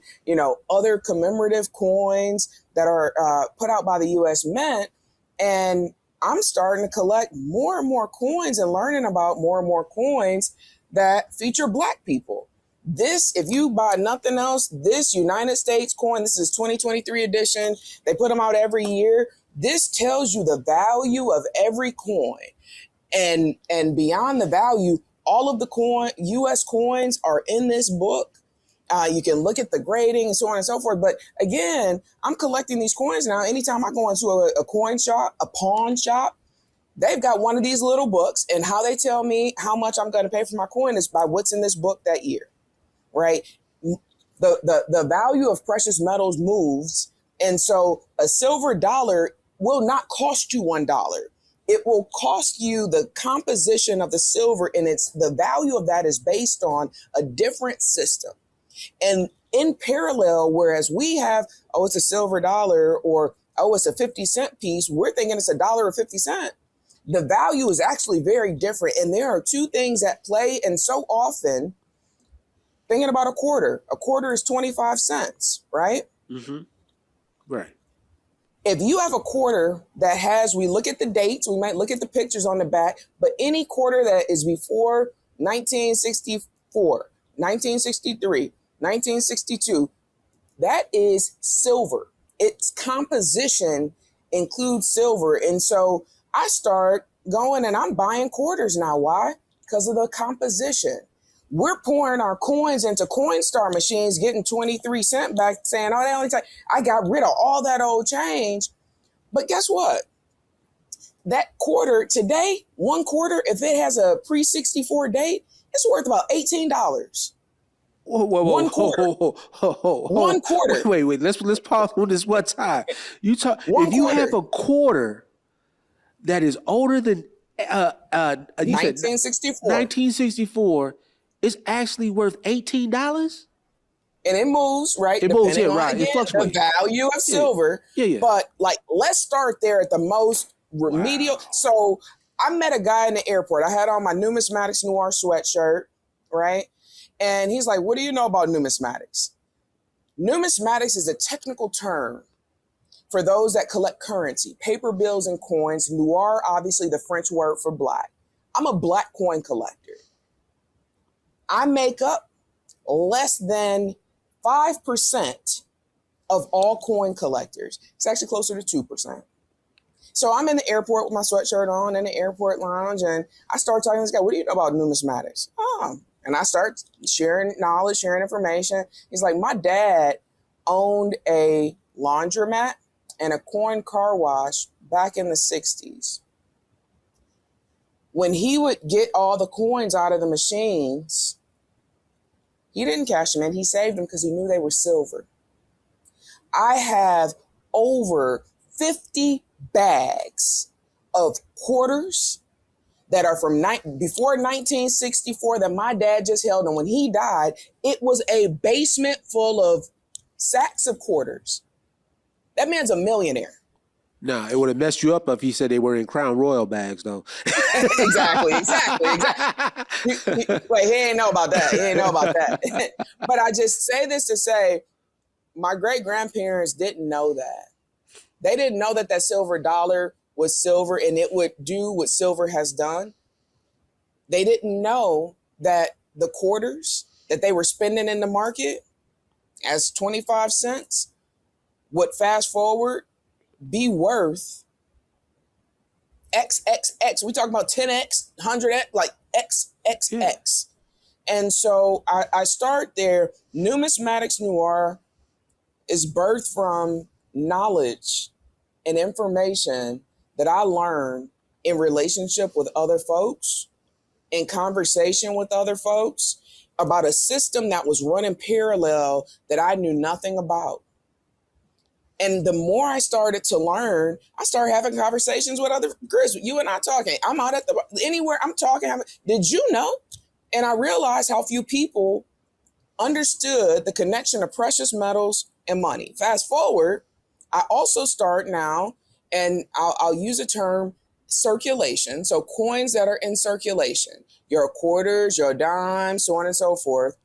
other commemorative coins that are put out by the U.S. Mint. And I'm starting to collect more and more coins and learning about more and more coins that feature Black people. This, if you buy nothing else, this United States coin, this is 2023 edition. They put them out every year. This tells you the value of every coin. And beyond the value, all of the U.S. coins are in this book. You can look at the grading and so on and so forth. But again, I'm collecting these coins now. Anytime I go into a coin shop, a pawn shop, they've got one of these little books, and how they tell me how much I'm going to pay for my coin is by what's in this book that year, right? The value of precious metals moves. And so a silver dollar will not cost you $1. It will cost you the composition of the silver, and the value of that is based on a different system. And in parallel, whereas we have, it's a silver dollar, or, it's a 50-cent piece, we're thinking it's $1.50. The value is actually very different. And there are two things at play. And so often, thinking about a quarter is 25 cents, right? Mm-hmm. Right. If you have a quarter that has, we look at the dates, we might look at the pictures on the back, but any quarter that is before 1964, 1963, 1962, that is silver. Its composition includes silver. And so I start going and I'm buying quarters now. Why? Because of the composition. We're pouring our coins into Coinstar machines, getting 23 cents back, saying, they only take, I got rid of all that old change. But guess what? That quarter today, one quarter, if it has a pre-64 date, it's worth about $18. Whoa, one quarter. One quarter. Wait. Let's pause on this one time. You have a quarter that is older than 1964. 1964, it's actually worth $18. And it moves, right? It moves, yeah, right. Again, it fluctuates. The value of silver. Yeah. But let's start there at the most remedial. Wow. So I met a guy in the airport. I had on my Numismatics Noir sweatshirt, right? And he's like, what do you know about numismatics? Numismatics is a technical term for those that collect currency, paper bills and coins. Noir, obviously the French word for Black. I'm a Black coin collector. I make up less than 5% of all coin collectors. It's actually closer to 2%. So I'm in the airport with my sweatshirt on in the airport lounge, and I start talking to this guy, what do you know about numismatics? And I start sharing knowledge, sharing information. He's like, my dad owned a laundromat and a coin car wash back in the 60s. When he would get all the coins out of the machines, he didn't cash them in. He saved them because he knew they were silver. I have over 50 bags of quarters that are from before 1964 that my dad just held. And when he died, it was a basement full of sacks of quarters. That man's a millionaire. Nah, it would have messed you up if he said they were in Crown Royal bags, though. Exactly. He ain't know about that. But I just say this to say, my great-grandparents didn't know that. They didn't know that that silver dollar was silver and it would do what silver has done. They didn't know that the quarters that they were spending in the market as 25 cents would fast forward be worth XXX. We talk about 10X, 100X, like XXX. And so I start there. Numismatics Noir is birthed from knowledge and information that I learned in relationship with other folks, in conversation with other folks, about a system that was running parallel that I knew nothing about. And the more I started to learn, I started having conversations with other, Chris, you and I talking. I'm out at anywhere I'm talking. Did you know? And I realized how few people understood the connection of precious metals and money. Fast forward, I also start now, and I'll use a term, circulation. So coins that are in circulation, your quarters, your dimes, so on and so forth.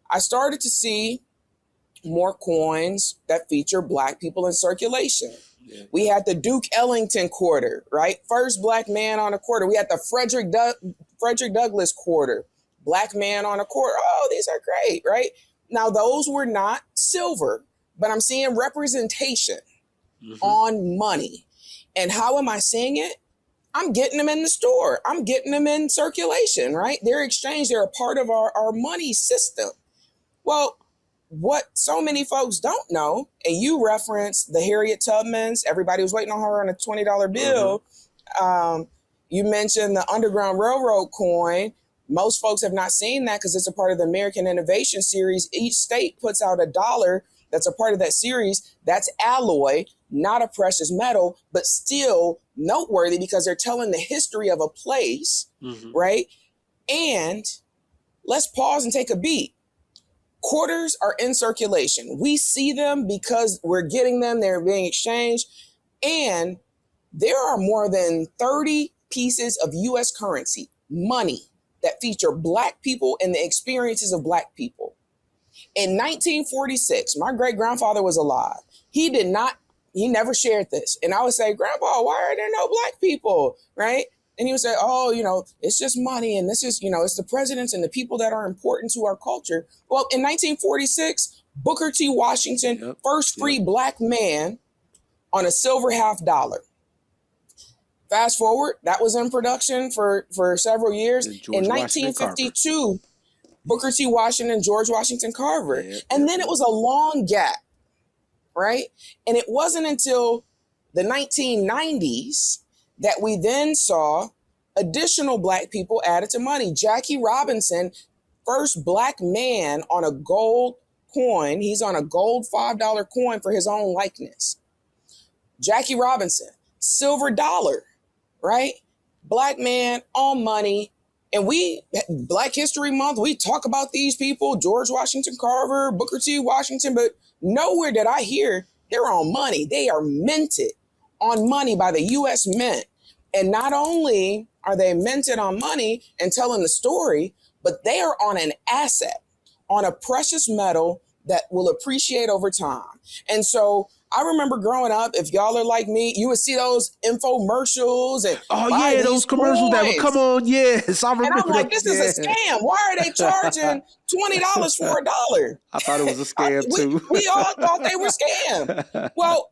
I started to see more coins that feature Black people in circulation. Yeah. We had the Duke Ellington quarter, right? First Black man on a quarter. We had the Frederick Douglass quarter. Black man on a quarter. Oh, these are great, right? Now, those were not silver, but I'm seeing representation on money. And how am I seeing it? I'm getting them in the store. I'm getting them in circulation, right? They're exchanged. They're a part of our money system. Well, what so many folks don't know, and you referenced the Harriet Tubmans, everybody was waiting on her on a $20 bill. You mentioned the Underground Railroad coin. Most folks have not seen that because it's a part of the American Innovation Series. Each state puts out $1 that's a part of that series. That's alloy, not a precious metal, but still noteworthy because they're telling the history of a place, right? And let's pause and take a beat. Quarters are in circulation. We see them because we're getting them. They're being exchanged. And there are more than 30 pieces of U.S. currency, money, that feature Black people and the experiences of Black people. In 1946, my great-grandfather was alive. He never shared this. And I would say, Grandpa, why are there no Black people, right? And he would say, oh, it's just money. And this is, it's the presidents and the people that are important to our culture. Well, in 1946, Booker T. Washington, first free Black man on a silver $50. Fast forward, that was in production for several years. In 1952, Booker T. Washington, George Washington Carver. And then it was a long gap, right? And it wasn't until the 1990s that we then saw additional Black people added to money. Jackie Robinson, first Black man on a gold coin. He's on a gold $5 coin for his own likeness. Jackie Robinson, silver dollar, right? Black man on money. And Black History Month, we talk about these people, George Washington Carver, Booker T. Washington, but nowhere did I hear they're on money. They are minted on money by the U.S. Mint. And not only are they minted on money and telling the story, but they are on an asset, on a precious metal that will appreciate over time. And so I remember growing up, if y'all are like me, you would see those infomercials and those commercials that would come on. Yes, I remember. And I'm like, this is a scam. Why are they charging $20 for $1? I thought it was a scam too. We all thought they were scam. Well,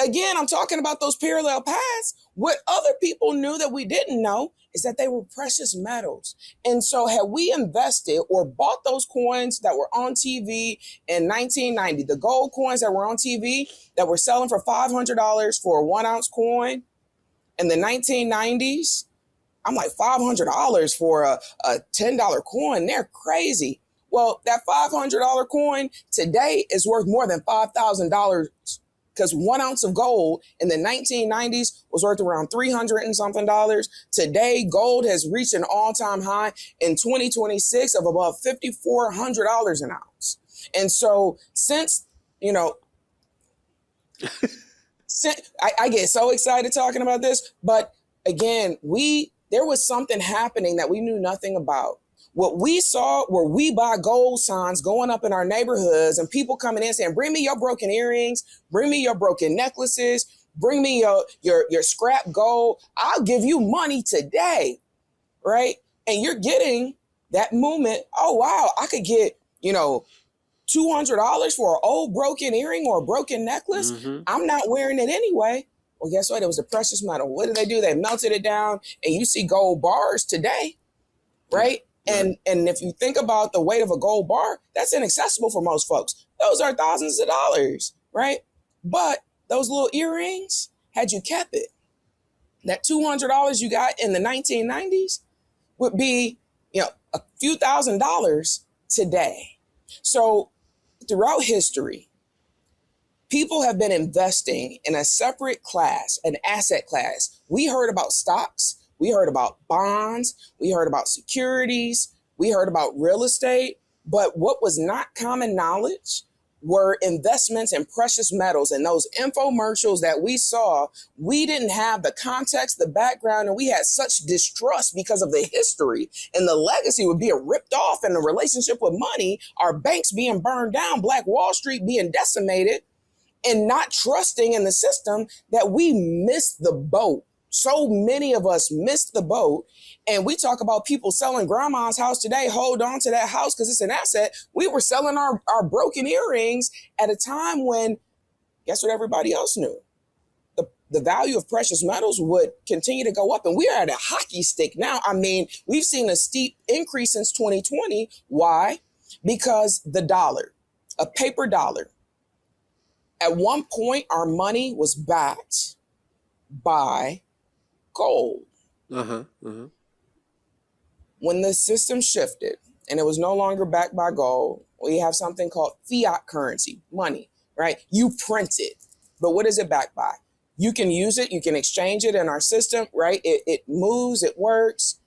again, I'm talking about those parallel paths. What other people knew that we didn't know is that they were precious metals. And so had we invested or bought those coins that were on TV in 1990, the gold coins that were on TV that were selling for $500 for a 1 ounce coin in the 1990s, I'm like, $500 for a $10 coin, they're crazy. Well, that $500 coin today is worth more than $5,000 because 1 ounce of gold in the 1990s was worth around $300 and something. Today, gold has reached an all-time high in 2026 of above $5,400 an ounce. And so since, I get so excited talking about this, but again, there was something happening that we knew nothing about. What we saw were we buy gold signs going up in our neighborhoods and people coming in saying, bring me your broken earrings, bring me your broken necklaces, bring me your scrap gold. I'll give you money today, right? And you're getting that movement. Oh, wow, I could get, $200 for an old broken earring or a broken necklace. I'm not wearing it anyway. Well, guess what? It was a precious metal. What did they do? They melted it down, and you see gold bars today, right? And if you think about the weight of a gold bar, that's inaccessible for most folks. Those are thousands of dollars, right? But those little earrings, had you kept it, that $200 you got in the 1990s would be, a few $1,000s today. So throughout history, people have been investing in a separate class, an asset class. We heard about stocks. We heard about bonds. We heard about securities. We heard about real estate. But what was not common knowledge were investments in precious metals. And those infomercials that we saw, we didn't have the context, the background, and we had such distrust because of the history and the legacy would be ripped off and the relationship with money, our banks being burned down, Black Wall Street being decimated, and not trusting in the system that we missed the boat. So many of us missed the boat. And we talk about people selling grandma's house today. Hold on to that house because it's an asset. We were selling our broken earrings at a time when, guess what everybody else knew? The value of precious metals would continue to go up. And we are at a hockey stick now. I mean, we've seen a steep increase since 2020. Why? Because the dollar, a paper dollar, at one point, our money was backed by gold. When the system shifted and it was no longer backed by gold, we have something called fiat currency, money, right? You print it, but what is it backed by? You can use it, you can exchange it in our system, right? It moves, it works.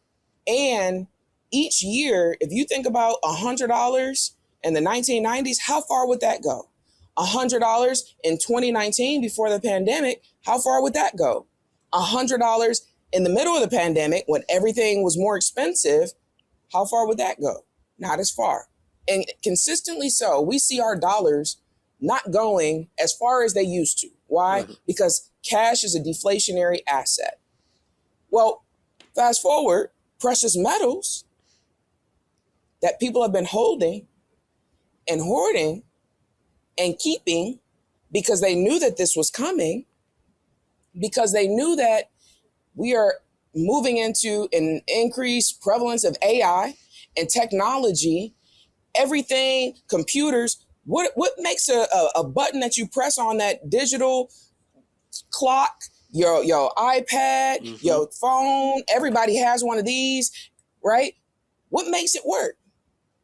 And each year, if you think about $100 in the 1990s, how far would that go? $100 in 2019 before the pandemic, how far would that go? $100 in the middle of the pandemic when everything was more expensive, how far would that go? Not as far. And consistently so, we see our dollars not going as far as they used to. Why? Because cash is a deflationary asset. Well, fast forward, precious metals that people have been holding and hoarding and keeping because they knew that this was coming, because they knew that we are moving into an increased prevalence of AI and technology, everything, computers. What makes a button that you press on that digital clock, your iPad, your phone, everybody has one of these, right? What makes it work?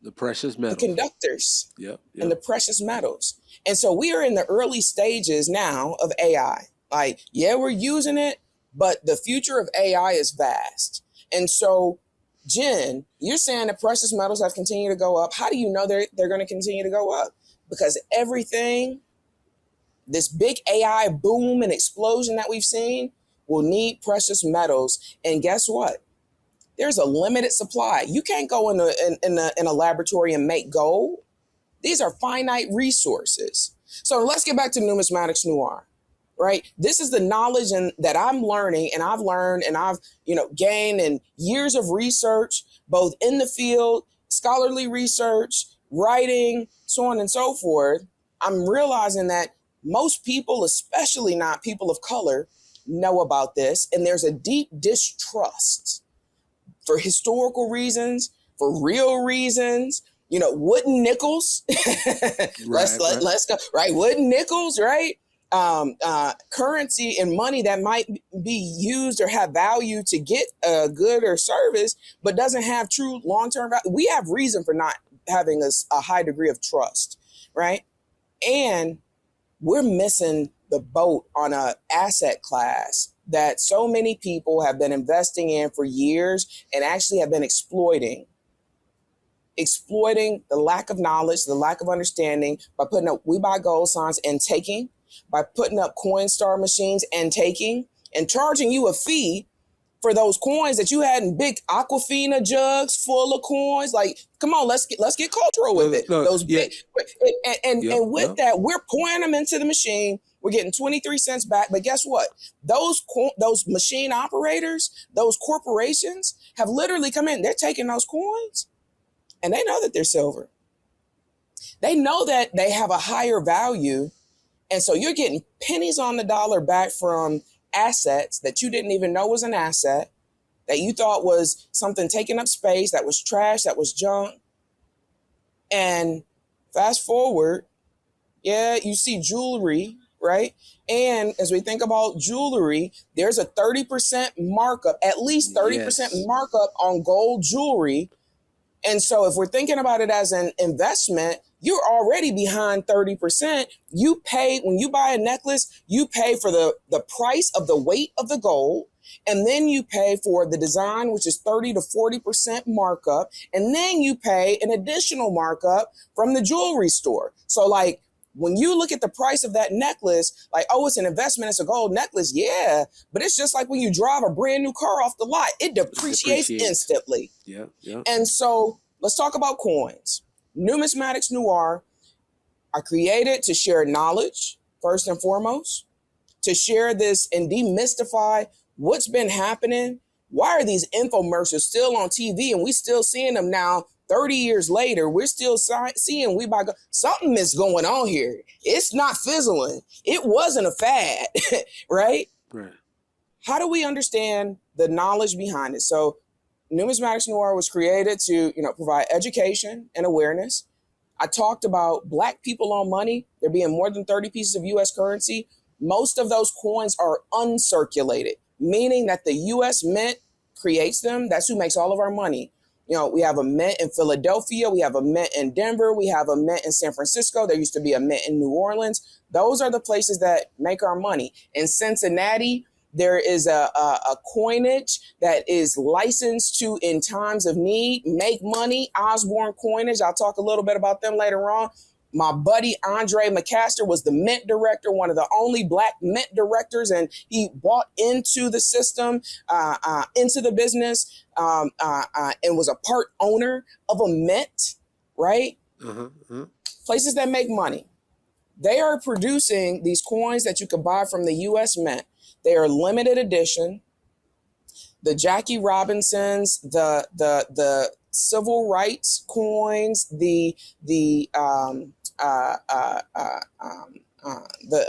The precious metals. The conductors and the precious metals. And so we are in the early stages now of AI. Like, yeah, we're using it, but the future of AI is vast. And so, Jen, you're saying that precious metals have continued to go up. How do you know they're going to continue to go up? Because everything, this big AI boom and explosion that we've seen will need precious metals. And guess what? There's a limited supply. You can't go in a laboratory and make gold. These are finite resources. So let's get back to Numismatics Noir, right? This is the knowledge that I'm learning, and I've learned, and I've gained in years of research, both in the field, scholarly research, writing, so on and so forth. I'm realizing that most people, especially not people of color, know about this, and there's a deep distrust for historical reasons, for real reasons. Wooden nickels. Let's go, right? Wooden nickels, right? Currency and money that might be used or have value to get a good or service, but doesn't have true long-term value. We have reason for not having a high degree of trust, right? And we're missing the boat on an asset class that so many people have been investing in for years and actually have been exploiting the lack of knowledge, the lack of understanding by putting up we buy gold signs and taking, by putting up Coinstar machines and taking, and charging you a fee for those coins that you had in big Aquafina jugs full of coins. Like, come on, let's get cultural with it. Those Yeah. big, and with that, we're pouring them into the machine. We're getting 23 cents back. But guess what? Those machine operators, those corporations have literally come in. They're taking those coins, and they know that they're silver. They know that they have a higher value. And so you're getting pennies on the dollar back from assets that you didn't even know was an asset, that you thought was something taking up space, that was trash, that was junk. And fast forward, yeah, you see jewelry, right? And as we think about jewelry, there's a 30% markup, at least 30% markup on gold jewelry. And so if we're thinking about it as an investment, you're already behind 30%. You pay, when you buy a necklace, you pay for the price of the weight of the gold. And then you pay for the design, which is 30 to 40% markup. And then you pay an additional markup from the jewelry store. So like, when you look at the price of that necklace, like, oh, it's an investment, it's a gold necklace. Yeah. But it's just like when you drive a brand new car off the lot, it depreciates instantly. Yeah. And so let's talk about coins. Numismatics Noir are created to share knowledge, first and foremost, to share this and demystify what's been happening. Why are these infomercials still on TV and we still seeing them now? 30 years later, we're still seeing something is going on here. It's not fizzling. It wasn't a fad, right? Right. How do we understand the knowledge behind it? So Numismatics Noir was created to, provide education and awareness. I talked about Black people on money. There being more than 30 pieces of U.S. currency. Most of those coins are uncirculated, meaning that the U.S. Mint creates them. That's who makes all of our money. We have a mint in Philadelphia. We have a mint in Denver. We have a mint in San Francisco. There used to be a mint in New Orleans. Those are the places that make our money. In Cincinnati, there is a coinage that is licensed to, in times of need, make money. Osborne Coinage. I'll talk a little bit about them later on. My buddy Andre McCaster was the mint director, one of the only Black mint directors, and he bought into the system, into the business, and was a part owner of a mint, right? Places that make money. They are producing these coins that you can buy from the U.S. Mint. They are limited edition. The Jackie Robinsons, the civil rights coins, the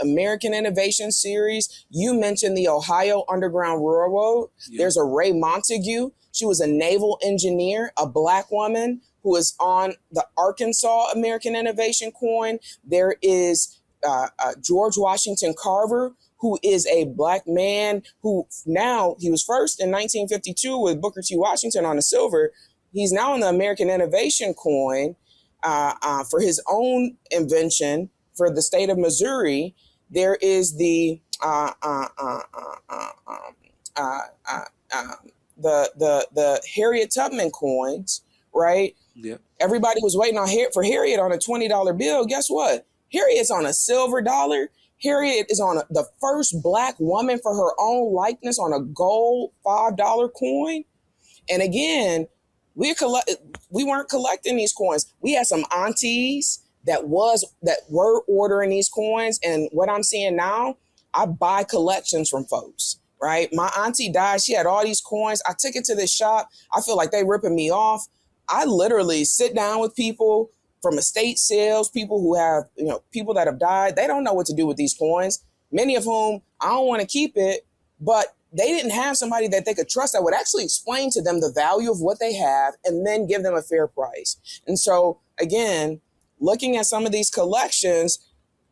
American Innovation Series. You mentioned the Ohio Underground Railroad. Yeah. There's a Ray Montague. She was a naval engineer, a Black woman who was on the Arkansas American Innovation coin. There is George Washington Carver, who is a Black man who now, he was first in 1952 with Booker T. Washington on the silver. He's now on the American Innovation coin for his own invention for the state of Missouri. There is the Harriet Tubman coins, right? Yeah. Everybody was waiting for Harriet on a $20 bill. Guess what? Harriet's on a silver dollar. Harriet is on the first Black woman for her own likeness on a gold $5 coin. And again, we weren't collecting these coins. We had some aunties that were ordering these coins. And what I'm seeing now, I buy collections from folks, right? My auntie died. She had all these coins. I took it to this shop. I feel like they ripping me off. I literally sit down with people from estate sales, people who have, people that have died. They don't know what to do with these coins, many of whom I don't want to keep it, but they didn't have somebody that they could trust that would actually explain to them the value of what they have and then give them a fair price. And so again, looking at some of these collections,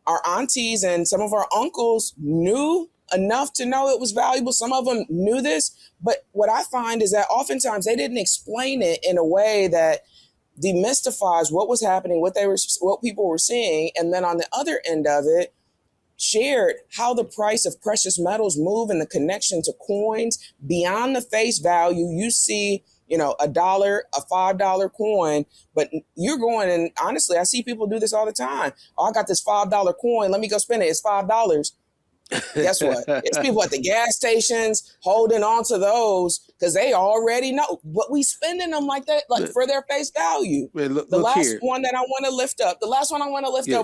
our aunties and some of our uncles knew enough to know it was valuable. Some of them knew this, but what I find is that oftentimes they didn't explain it in a way that demystifies what was happening, what people were seeing, and then on the other end of it, shared how the price of precious metals move and the connection to coins beyond the face value. You see, $1, a $5 coin, but you're going, and honestly, I see people do this all the time. Oh, I got this $5 coin. Let me go spend it. It's $5. Guess what? It's people at the gas stations holding on to those because they already know. But we spending them like that, like for their face value. Man, The look last here. one that I want to lift up,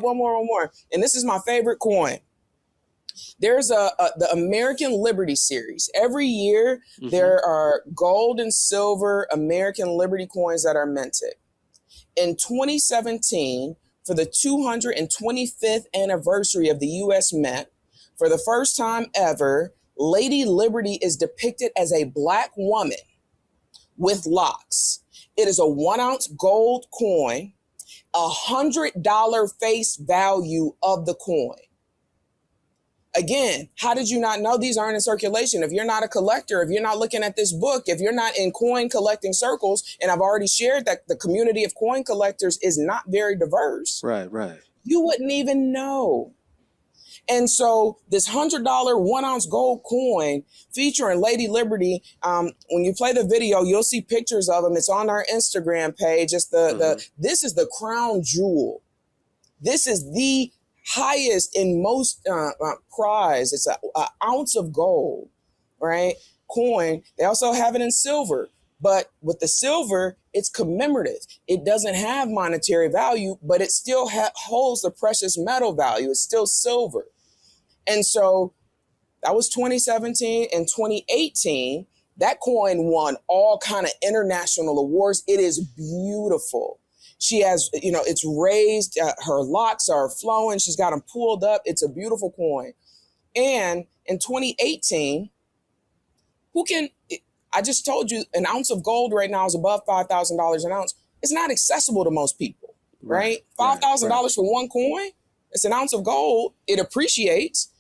one more. And this is my favorite coin. There's the American Liberty series. Every year, there are gold and silver American Liberty coins that are minted. In 2017, for the 225th anniversary of the U.S. Mint, for the first time ever, Lady Liberty is depicted as a Black woman with locks. It is a 1 ounce gold coin, $100 face value of the coin. Again, how did you not know these aren't in circulation? If you're not a collector, if you're not looking at this book, if you're not in coin collecting circles, and I've already shared that the community of coin collectors is not very diverse. Right. You wouldn't even know. And so this $100 1 ounce gold coin featuring Lady Liberty, when you play the video, you'll see pictures of them. It's on our Instagram page. It's this is the crown jewel. This is the highest and most prize. It's an ounce of gold, right? Coin. They also have it in silver. But with the silver, it's commemorative. It doesn't have monetary value, but it still holds the precious metal value. It's still silver. And so that was 2017 and 2018. That coin won all kind of international awards. It is beautiful. She has, it's raised. Her locks are flowing. She's got them pulled up. It's a beautiful coin. And in 2018, I just told you an ounce of gold right now is above $5,000 an ounce. It's not accessible to most people, right? $5,000 for one coin. It's an ounce of gold. It appreciates.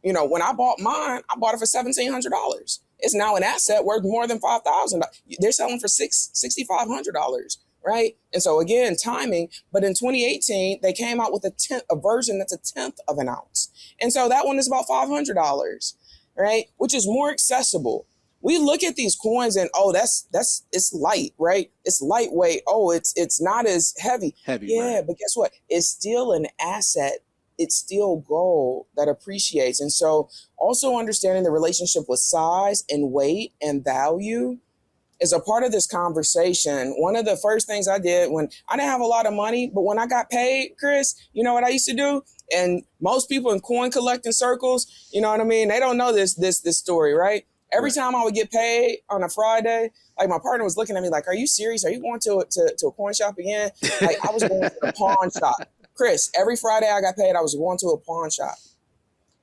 When I bought mine, I bought it for $1,700. It's now an asset worth more than $5,000. They're selling for $6,500, right? And so again, timing. But in 2018, they came out with a version that's a tenth of an ounce, and so that one is about $500, right? Which is more accessible. We look at these coins and it's light, right? It's lightweight. Oh, it's not as heavy. Yeah, right. But guess what? It's still an asset. It's still gold that appreciates. And so also understanding the relationship with size and weight and value is a part of this conversation. One of the first things I did when I didn't have a lot of money, but when I got paid, Chris, you know what I used to do? And most people in coin collecting circles, you know what I mean? They don't know this story, right? Every time I would get paid on a Friday, like my partner was looking at me like, are you serious? Are you going to a coin shop again? Like I was going to a pawn shop. Chris, every Friday I got paid, I was going to a pawn shop.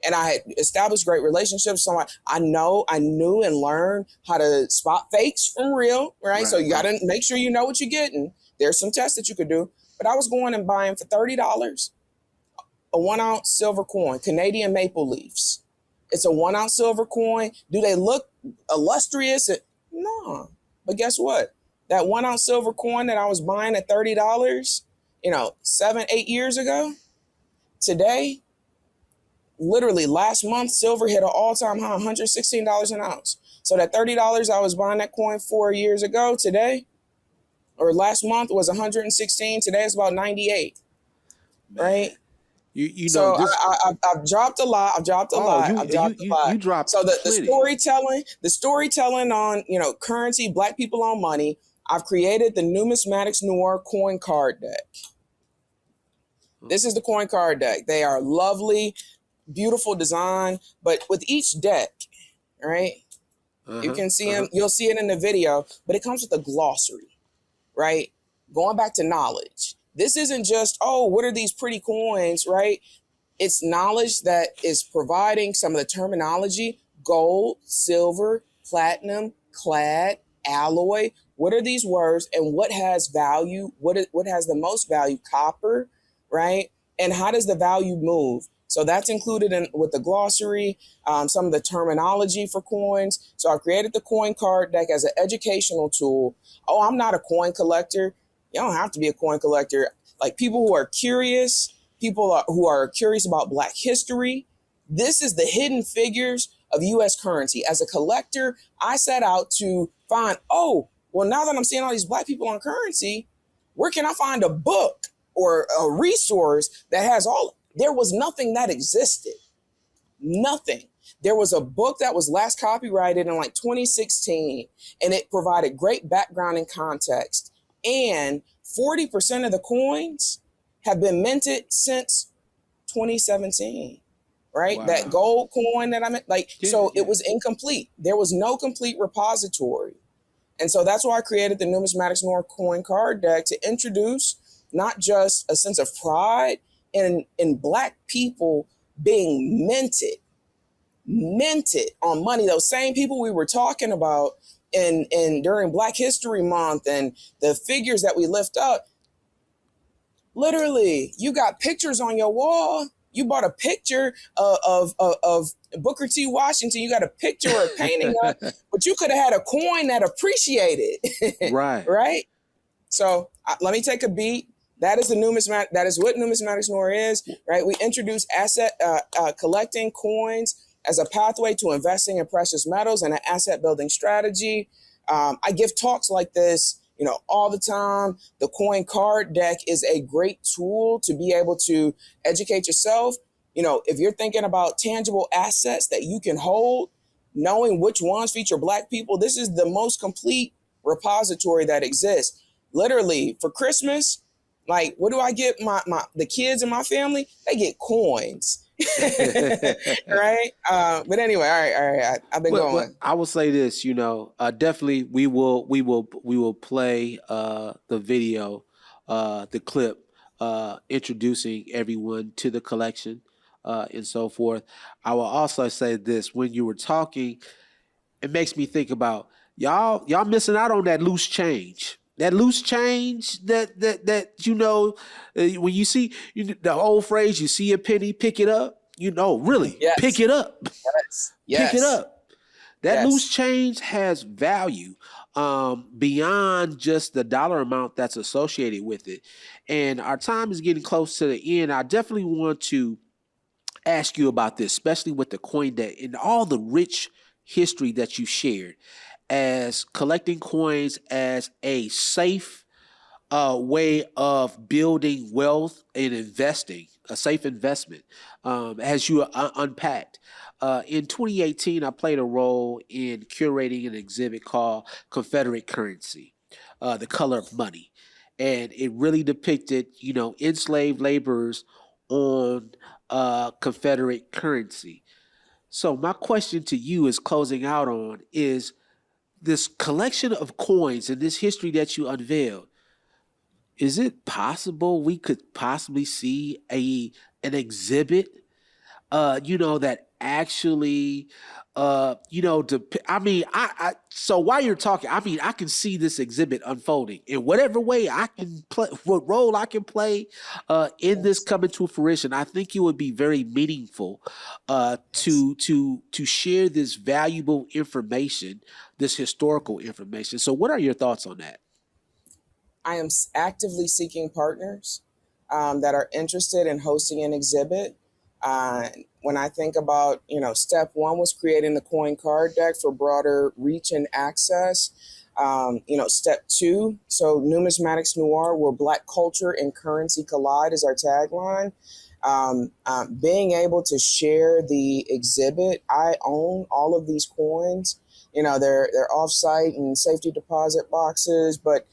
And I had established great relationships. So I knew and learned how to spot fakes from real, right? So you got to make sure you know what you're getting. There's some tests that you could do. But I was going and buying for $30 a 1 ounce silver coin, Canadian maple leaves. It's a 1 ounce silver coin. Do they look illustrious? No. But guess what? That 1 ounce silver coin that I was buying at $30, 7-8 years ago, today, literally last month, silver hit an all-time high, $116 an ounce. So that $30 I was buying that coin 4 years ago, today, or last month was 116. Today it's about 98, right? So I've dropped a lot. I've dropped a lot. You dropped so the storytelling on currency, Black people on money. I've created the Numismatics Noir coin card deck. This is the coin card deck. They are lovely, beautiful design, but with each deck, right? You can see them. You'll see it in the video, but it comes with a glossary, right? Going back to knowledge. This isn't just, what are these pretty coins, right? It's knowledge that is providing some of the terminology: gold, silver, platinum, clad, alloy. What are these words and what has value? What has the most value? Copper, right? And how does the value move? So that's included with the glossary, some of the terminology for coins. So I created the coin card deck as an educational tool. I'm not a coin collector. You don't have to be a coin collector. Like people who are curious, who are curious about Black history. This is the hidden figures of U.S. currency. As a collector, I set out to find, now that I'm seeing all these Black people on currency, where can I find a book or a resource that has all? There was nothing that existed. Nothing. There was a book that was last copyrighted in like 2016, and it provided great background and context. And 40% of the coins have been minted since 2017, right? Wow. That gold coin that I meant, Yeah. it was incomplete. There was no complete repository. And so that's why I created the Numismatics Noir coin card deck, to introduce not just a sense of pride in Black people being minted on money. Those same people we were talking about in during Black History Month, and the figures that we lift up. Literally, you got pictures on your wall. You bought a picture of Booker T. Washington. You got a picture or a painting of, but you could have had a coin that appreciated. Right. Right? So let me take a beat. That is that is what Numismatics Noir is, right? We introduce collecting coins as a pathway to investing in precious metals and an asset building strategy. I give talks like this, all the time. The coin card deck is a great tool to be able to educate yourself. If you're thinking about tangible assets that you can hold, knowing which ones feature Black people, this is the most complete repository that exists. Literally, for Christmas, like, what do I get the kids in my family? They get coins. Right? But anyway, all right. I've been going. I will say this, definitely we will play the video, the clip, introducing everyone to the collection, and so forth. I will also say this: when you were talking, it makes me think about y'all missing out on that loose change. That loose change that when you see the old phrase, you see a penny, pick it up. Really, yes. Pick it up. Yes. Pick it up. That loose change has value beyond just the dollar amount that's associated with it. And our time is getting close to the end. I definitely want to ask you about this, especially with the coin deck and all the rich history that you shared, as collecting coins as a safe way of building wealth and investing, a safe investment, as you unpacked. In 2018, I played a role in curating an exhibit called Confederate Currency, the Color of Money. And it really depicted, enslaved laborers on Confederate currency. So my question to you is closing out on is this collection of coins and this history that you unveiled. Is it possible we could possibly see an exhibit, that actually, so while you're talking, I can see this exhibit unfolding in whatever way I can play, what role I can play in this coming to fruition. I think it would be very meaningful to share this valuable information, this historical information. So what are your thoughts on that? I am actively seeking partners that are interested in hosting an exhibit. When I think about, step one was creating the coin card deck for broader reach and access. Step two, so Numismatics Noir, where Black culture and currency collide, is our tagline. Being able to share the exhibit, I own all of these coins. They're offsite and safety deposit boxes, but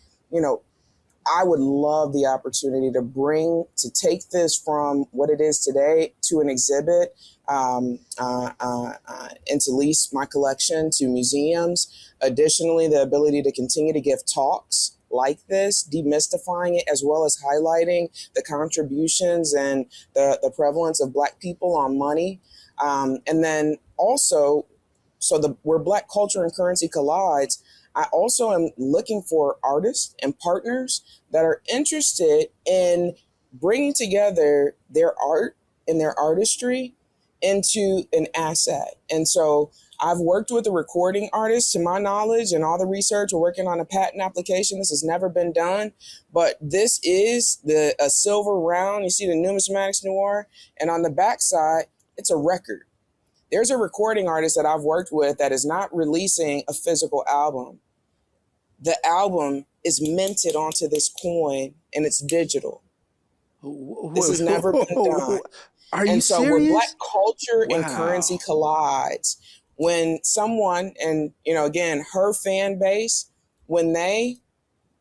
I would love the opportunity to take this from what it is today to an exhibit, and to lease my collection to museums. Additionally, the ability to continue to give talks like this, demystifying it, as well as highlighting the contributions and the prevalence of Black people on money. And then also, where Black culture and currency collides, I also am looking for artists and partners that are interested in bringing together their art and their artistry into an asset. And so I've worked with a recording artist, to my knowledge, and all the research. We're working on a patent application. This has never been done, but this is a silver round. You see the Numismatics Noir, and on the backside, it's a record. There's a recording artist that I've worked with that is not releasing a physical album. The album is minted onto this coin, and it's digital. This has never been done. Are you And so where Black serious? culture and currency Wow. collides, when someone, and again, her fan base, when they,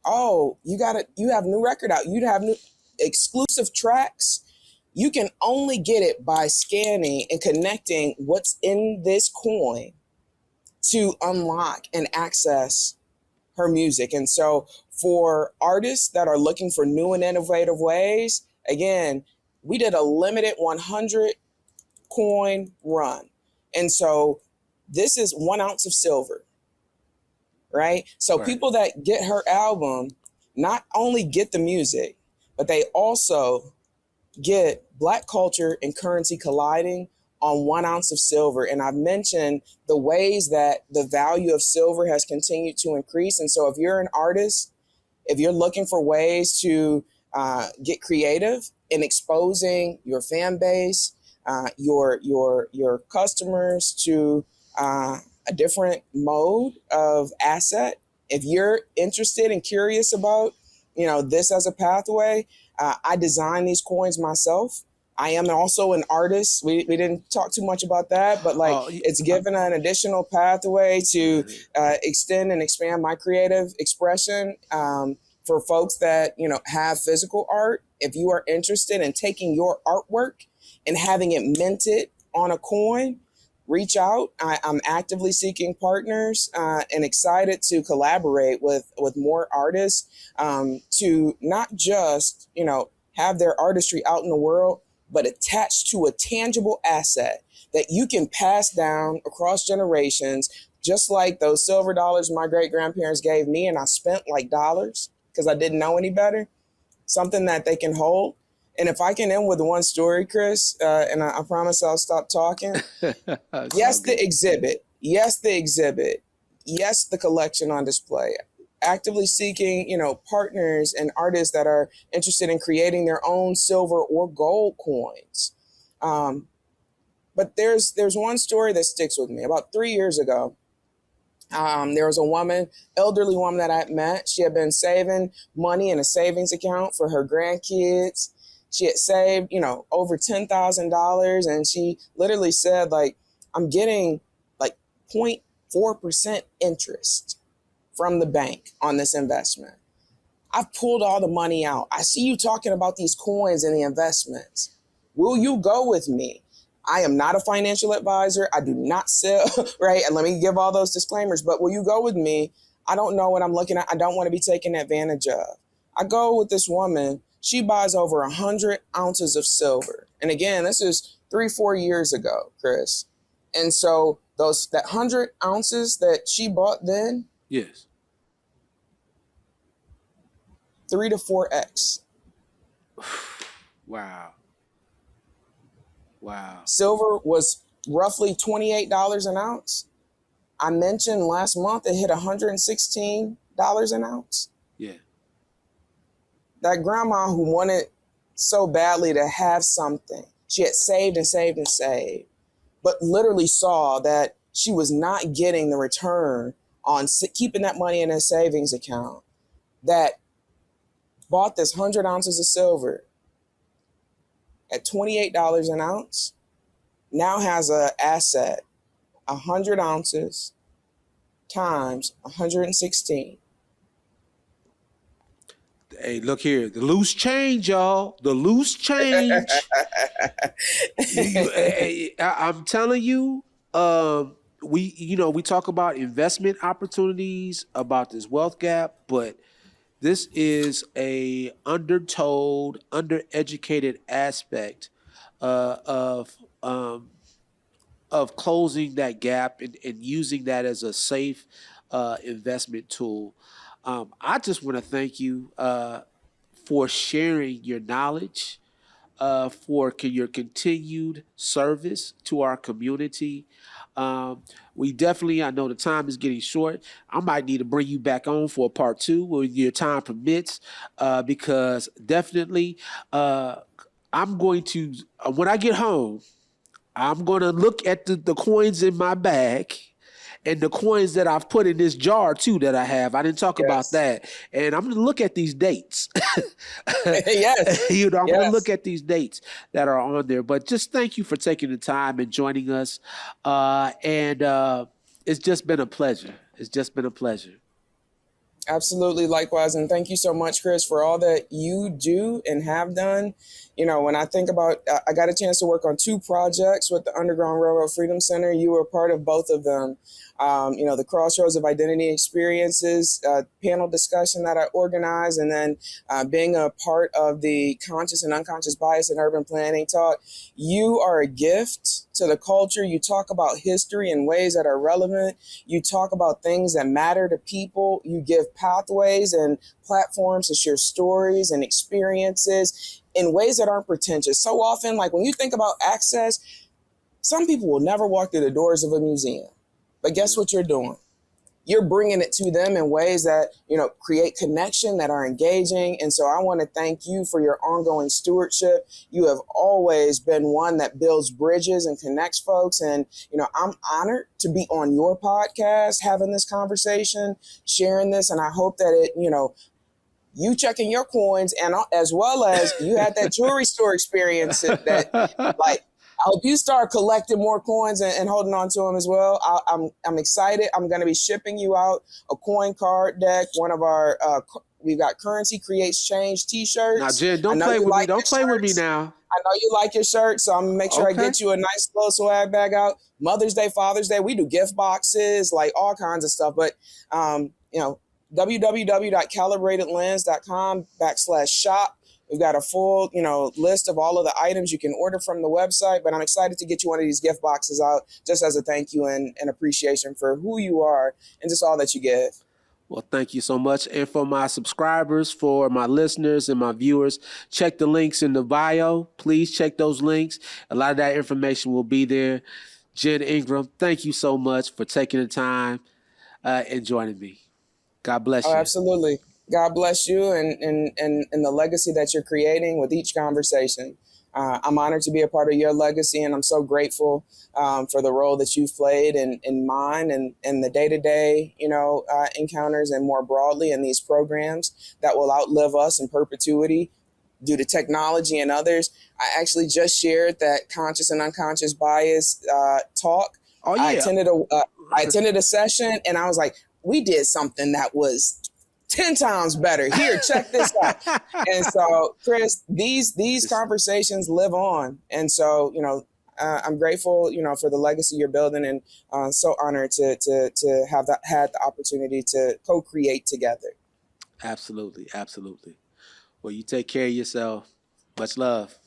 oh, you have new record out, you have new exclusive tracks, you can only get it by scanning and connecting what's in this coin to unlock and access her music. And so for artists that are looking for new and innovative ways, again, we did a limited 100 coin run. And so this is 1 ounce of silver, right? So Right. people that get her album not only get the music, but they also get Black culture and currency colliding on 1 ounce of silver. And I've mentioned the ways that the value of silver has continued to increase. And so if you're an artist, if you're looking for ways to get creative in exposing your fan base, your customers to a different mode of asset, if you're interested and curious about this as a pathway, I design these coins myself. I am also an artist. We didn't talk too much about that, but like Oh, it's given an additional pathway to extend and expand my creative expression. For folks that have physical art, if you are interested in taking your artwork and having it minted on a coin, reach out. I'm actively seeking partners and excited to collaborate with more artists to not just have their artistry out in the world, but attached to a tangible asset that you can pass down across generations, just like those silver dollars my great grandparents gave me, and I spent like dollars because I didn't know any better. Something that they can hold. And if I can end with one story, Chris, and I promise I'll stop talking. Yes, the exhibit. Yes, the exhibit. Yes, the collection on display. Actively seeking, partners and artists that are interested in creating their own silver or gold coins. But there's one story that sticks with me. About 3 years ago, there was a woman, elderly woman that I met. She had been saving money in a savings account for her grandkids. She had saved, over $10,000, and she literally said, like, I'm getting like 0.4% interest from the bank on this investment. I've pulled all the money out. I see you talking about these coins and the investments. Will you go with me? I am not a financial advisor. I do not sell, right? And let me give all those disclaimers, but will you go with me? I don't know what I'm looking at. I don't want to be taken advantage of. I go with this woman. She buys over 100 ounces of silver. And again, this is 3-4 years ago, Chris. And so that 100 ounces that she bought then, yes, 3 to 4x. wow, wow. Silver was roughly $28 an ounce. I mentioned last month it hit $116 an ounce. Yeah. That grandma who wanted so badly to have something, she had saved and saved and saved, but literally saw that she was not getting the return on keeping that money in a savings account, that bought this 100 ounces of silver at $28 an ounce, now has an asset, 100 ounces times 116. Hey, look here. The loose change, y'all. The loose change. I'm telling you, we talk about investment opportunities, about this wealth gap, but this is a undertold, undereducated aspect uh, of um, of closing that gap and using that as a safe investment tool. I just want to thank you for sharing your knowledge, for your continued service to our community. We definitely, I know the time is getting short. I might need to bring you back on for a part two when your time permits, because definitely I'm going to, when I get home, I'm going to look at the coins in my bag and the coins that I've put in this jar too that I have. I didn't talk about Yes. that. And I'm going to look at these dates. Yes. I'm going to look Yes. at these dates that are on there. But just thank you for taking the time and joining us. And it's just been a pleasure. It's just been a pleasure. Absolutely, likewise, and thank you so much, Chris, for all that you do and have done. When I think about, I got a chance to work on 2 projects with the Underground Railroad Freedom Center. You were part of both of them. The Crossroads of Identity Experiences panel discussion that I organized, and then being a part of the Conscious and Unconscious Bias in Urban Planning talk. You are a gift to the culture. You talk about history in ways that are relevant. You talk about things that matter to people. You give pathways and platforms to share stories and experiences in ways that aren't pretentious. So often, like when you think about access, some people will never walk through the doors of a museum. But guess what you're doing? You're bringing it to them in ways that, create connection, that are engaging. And so I want to thank you for your ongoing stewardship. You have always been one that builds bridges and connects folks. And, I'm honored to be on your podcast, having this conversation, sharing this. And I hope that you checking your coins, and as well as you had that jewelry store experience that like, I hope you start collecting more coins and holding on to them as well. I'm excited. I'm going to be shipping you out a coin card deck. One of our we've got Currency Creates Change T-shirts. Now, Jen, don't play with me. Don't play with me now. I know you like your shirt, so I'm gonna make sure I Okay. get you a nice little swag bag out. Mother's Day, Father's Day, we do gift boxes, like all kinds of stuff. But www.calibratedlens.com/shop. We've got a full, list of all of the items you can order from the website. But I'm excited to get you one of these gift boxes out just as a thank you and appreciation for who you are and just all that you give. Well, thank you so much. And for my subscribers, for my listeners and my viewers, check the links in the bio. Please check those links. A lot of that information will be there. Jen Ingram, thank you so much for taking the time and joining me. God bless you. Oh, absolutely. God bless you and the legacy that you're creating with each conversation. I'm honored to be a part of your legacy, and I'm so grateful for the role that you've played in mine and the day-to-day, encounters, and more broadly in these programs that will outlive us in perpetuity due to technology and others. I actually just shared that conscious and unconscious bias talk. Oh, yeah. I attended a session, and I was like, we did something that was 10 times better. Here, check this out. And so, Chris, these conversations live on. And so, I'm grateful, for the legacy you're building, and so honored to have had the opportunity to co-create together. Absolutely. Absolutely. Well, you take care of yourself. Much love.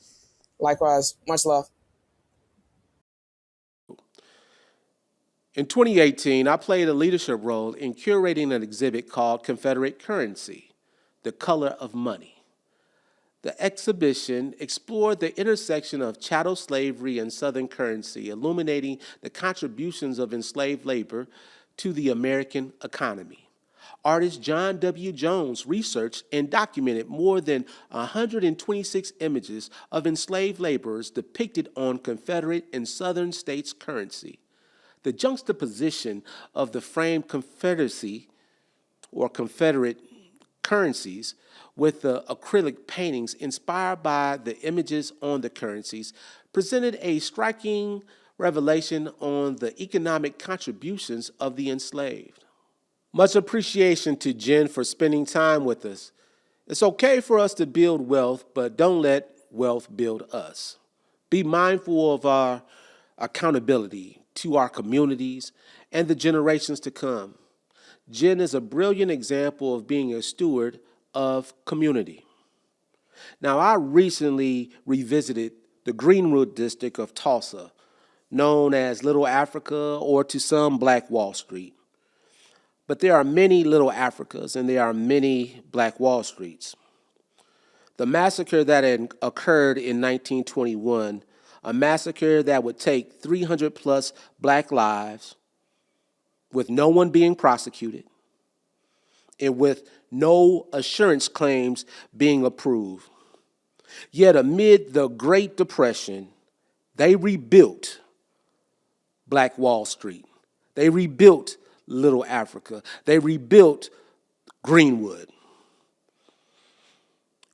Likewise, much love. In 2018, I played a leadership role in curating an exhibit called Confederate Currency, The Color of Money. The exhibition explored the intersection of chattel slavery and Southern currency, illuminating the contributions of enslaved labor to the American economy. Artist John W. Jones researched and documented more than 126 images of enslaved laborers depicted on Confederate and Southern states' currency. The juxtaposition of the framed Confederacy or Confederate currencies with the acrylic paintings inspired by the images on the currencies presented a striking revelation on the economic contributions of the enslaved. Much appreciation to Jen for spending time with us. It's okay for us to build wealth, but don't let wealth build us. Be mindful of our accountability to our communities and the generations to come. Jen is a brilliant example of being a steward of community. Now, I recently revisited the Greenwood district of Tulsa, known as Little Africa or to some Black Wall Street. But there are many Little Africas and there are many Black Wall Streets. The massacre that had occurred in 1921, a massacre that would take 300 plus Black lives with no one being prosecuted and with no assurance claims being approved. Yet amid the Great Depression, they rebuilt Black Wall Street. They rebuilt Little Africa. They rebuilt Greenwood.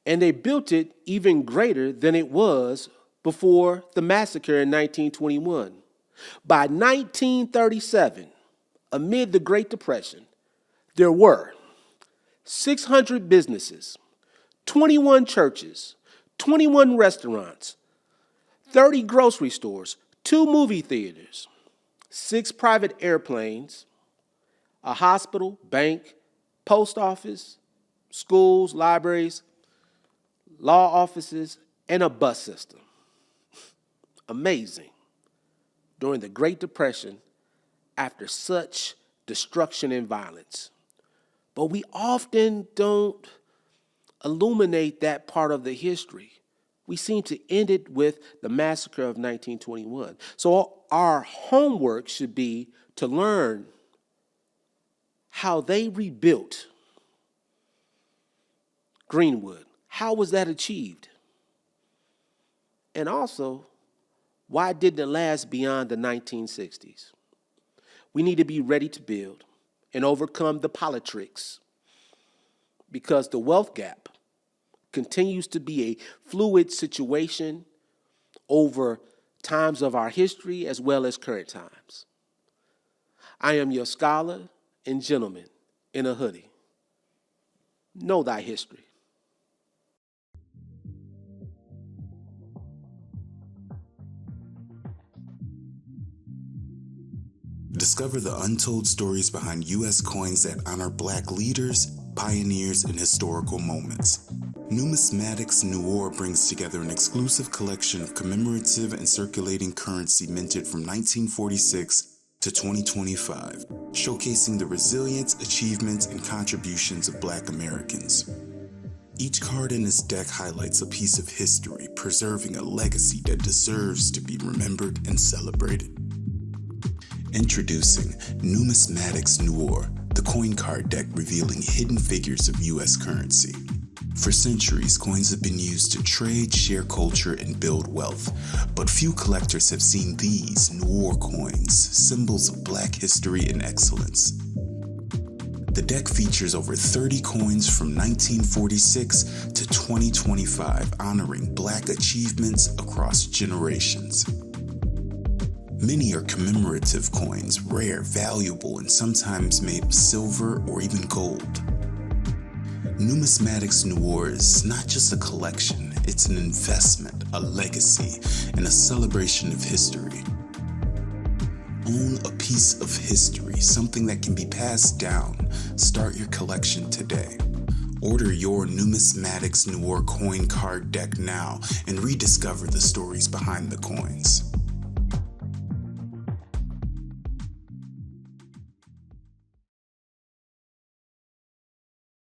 And they built it even greater than it was before the massacre in 1921. By 1937, amid the Great Depression, there were 600 businesses, 21 churches, 21 restaurants, 30 grocery stores, 2 movie theaters, 6 private airplanes, a hospital, bank, post office, schools, libraries, law offices, and a bus system. Amazing. During the Great Depression, after such destruction and violence. But we often don't illuminate that part of the history. We seem to end it with the massacre of 1921. So our homework should be to learn how they rebuilt Greenwood. How was that achieved? And also, why didn't it last beyond the 1960s? We need to be ready to build and overcome the politics, because the wealth gap continues to be a fluid situation over times of our history as well as current times. I am your scholar and gentleman in a hoodie. Know thy history. Discover the untold stories behind U.S. coins that honor Black leaders, pioneers, and historical moments. Numismatics Noir brings together an exclusive collection of commemorative and circulating currency minted from 1946 to 2025, showcasing the resilience, achievements, and contributions of Black Americans. Each card in this deck highlights a piece of history, preserving a legacy that deserves to be remembered and celebrated. Introducing Numismatics Noir, the coin card deck revealing hidden figures of U.S. currency. For centuries, coins have been used to trade, share culture, and build wealth, but few collectors have seen these noir coins, symbols of Black history and excellence. The deck features over 30 coins from 1946 to 2025, honoring Black achievements across generations. Many are commemorative coins, rare, valuable, and sometimes made of silver or even gold. Numismatics Noir is not just a collection, it's an investment, a legacy, and a celebration of history. Own a piece of history, something that can be passed down. Start your collection today. Order your Numismatics Noir coin card deck now and rediscover the stories behind the coins.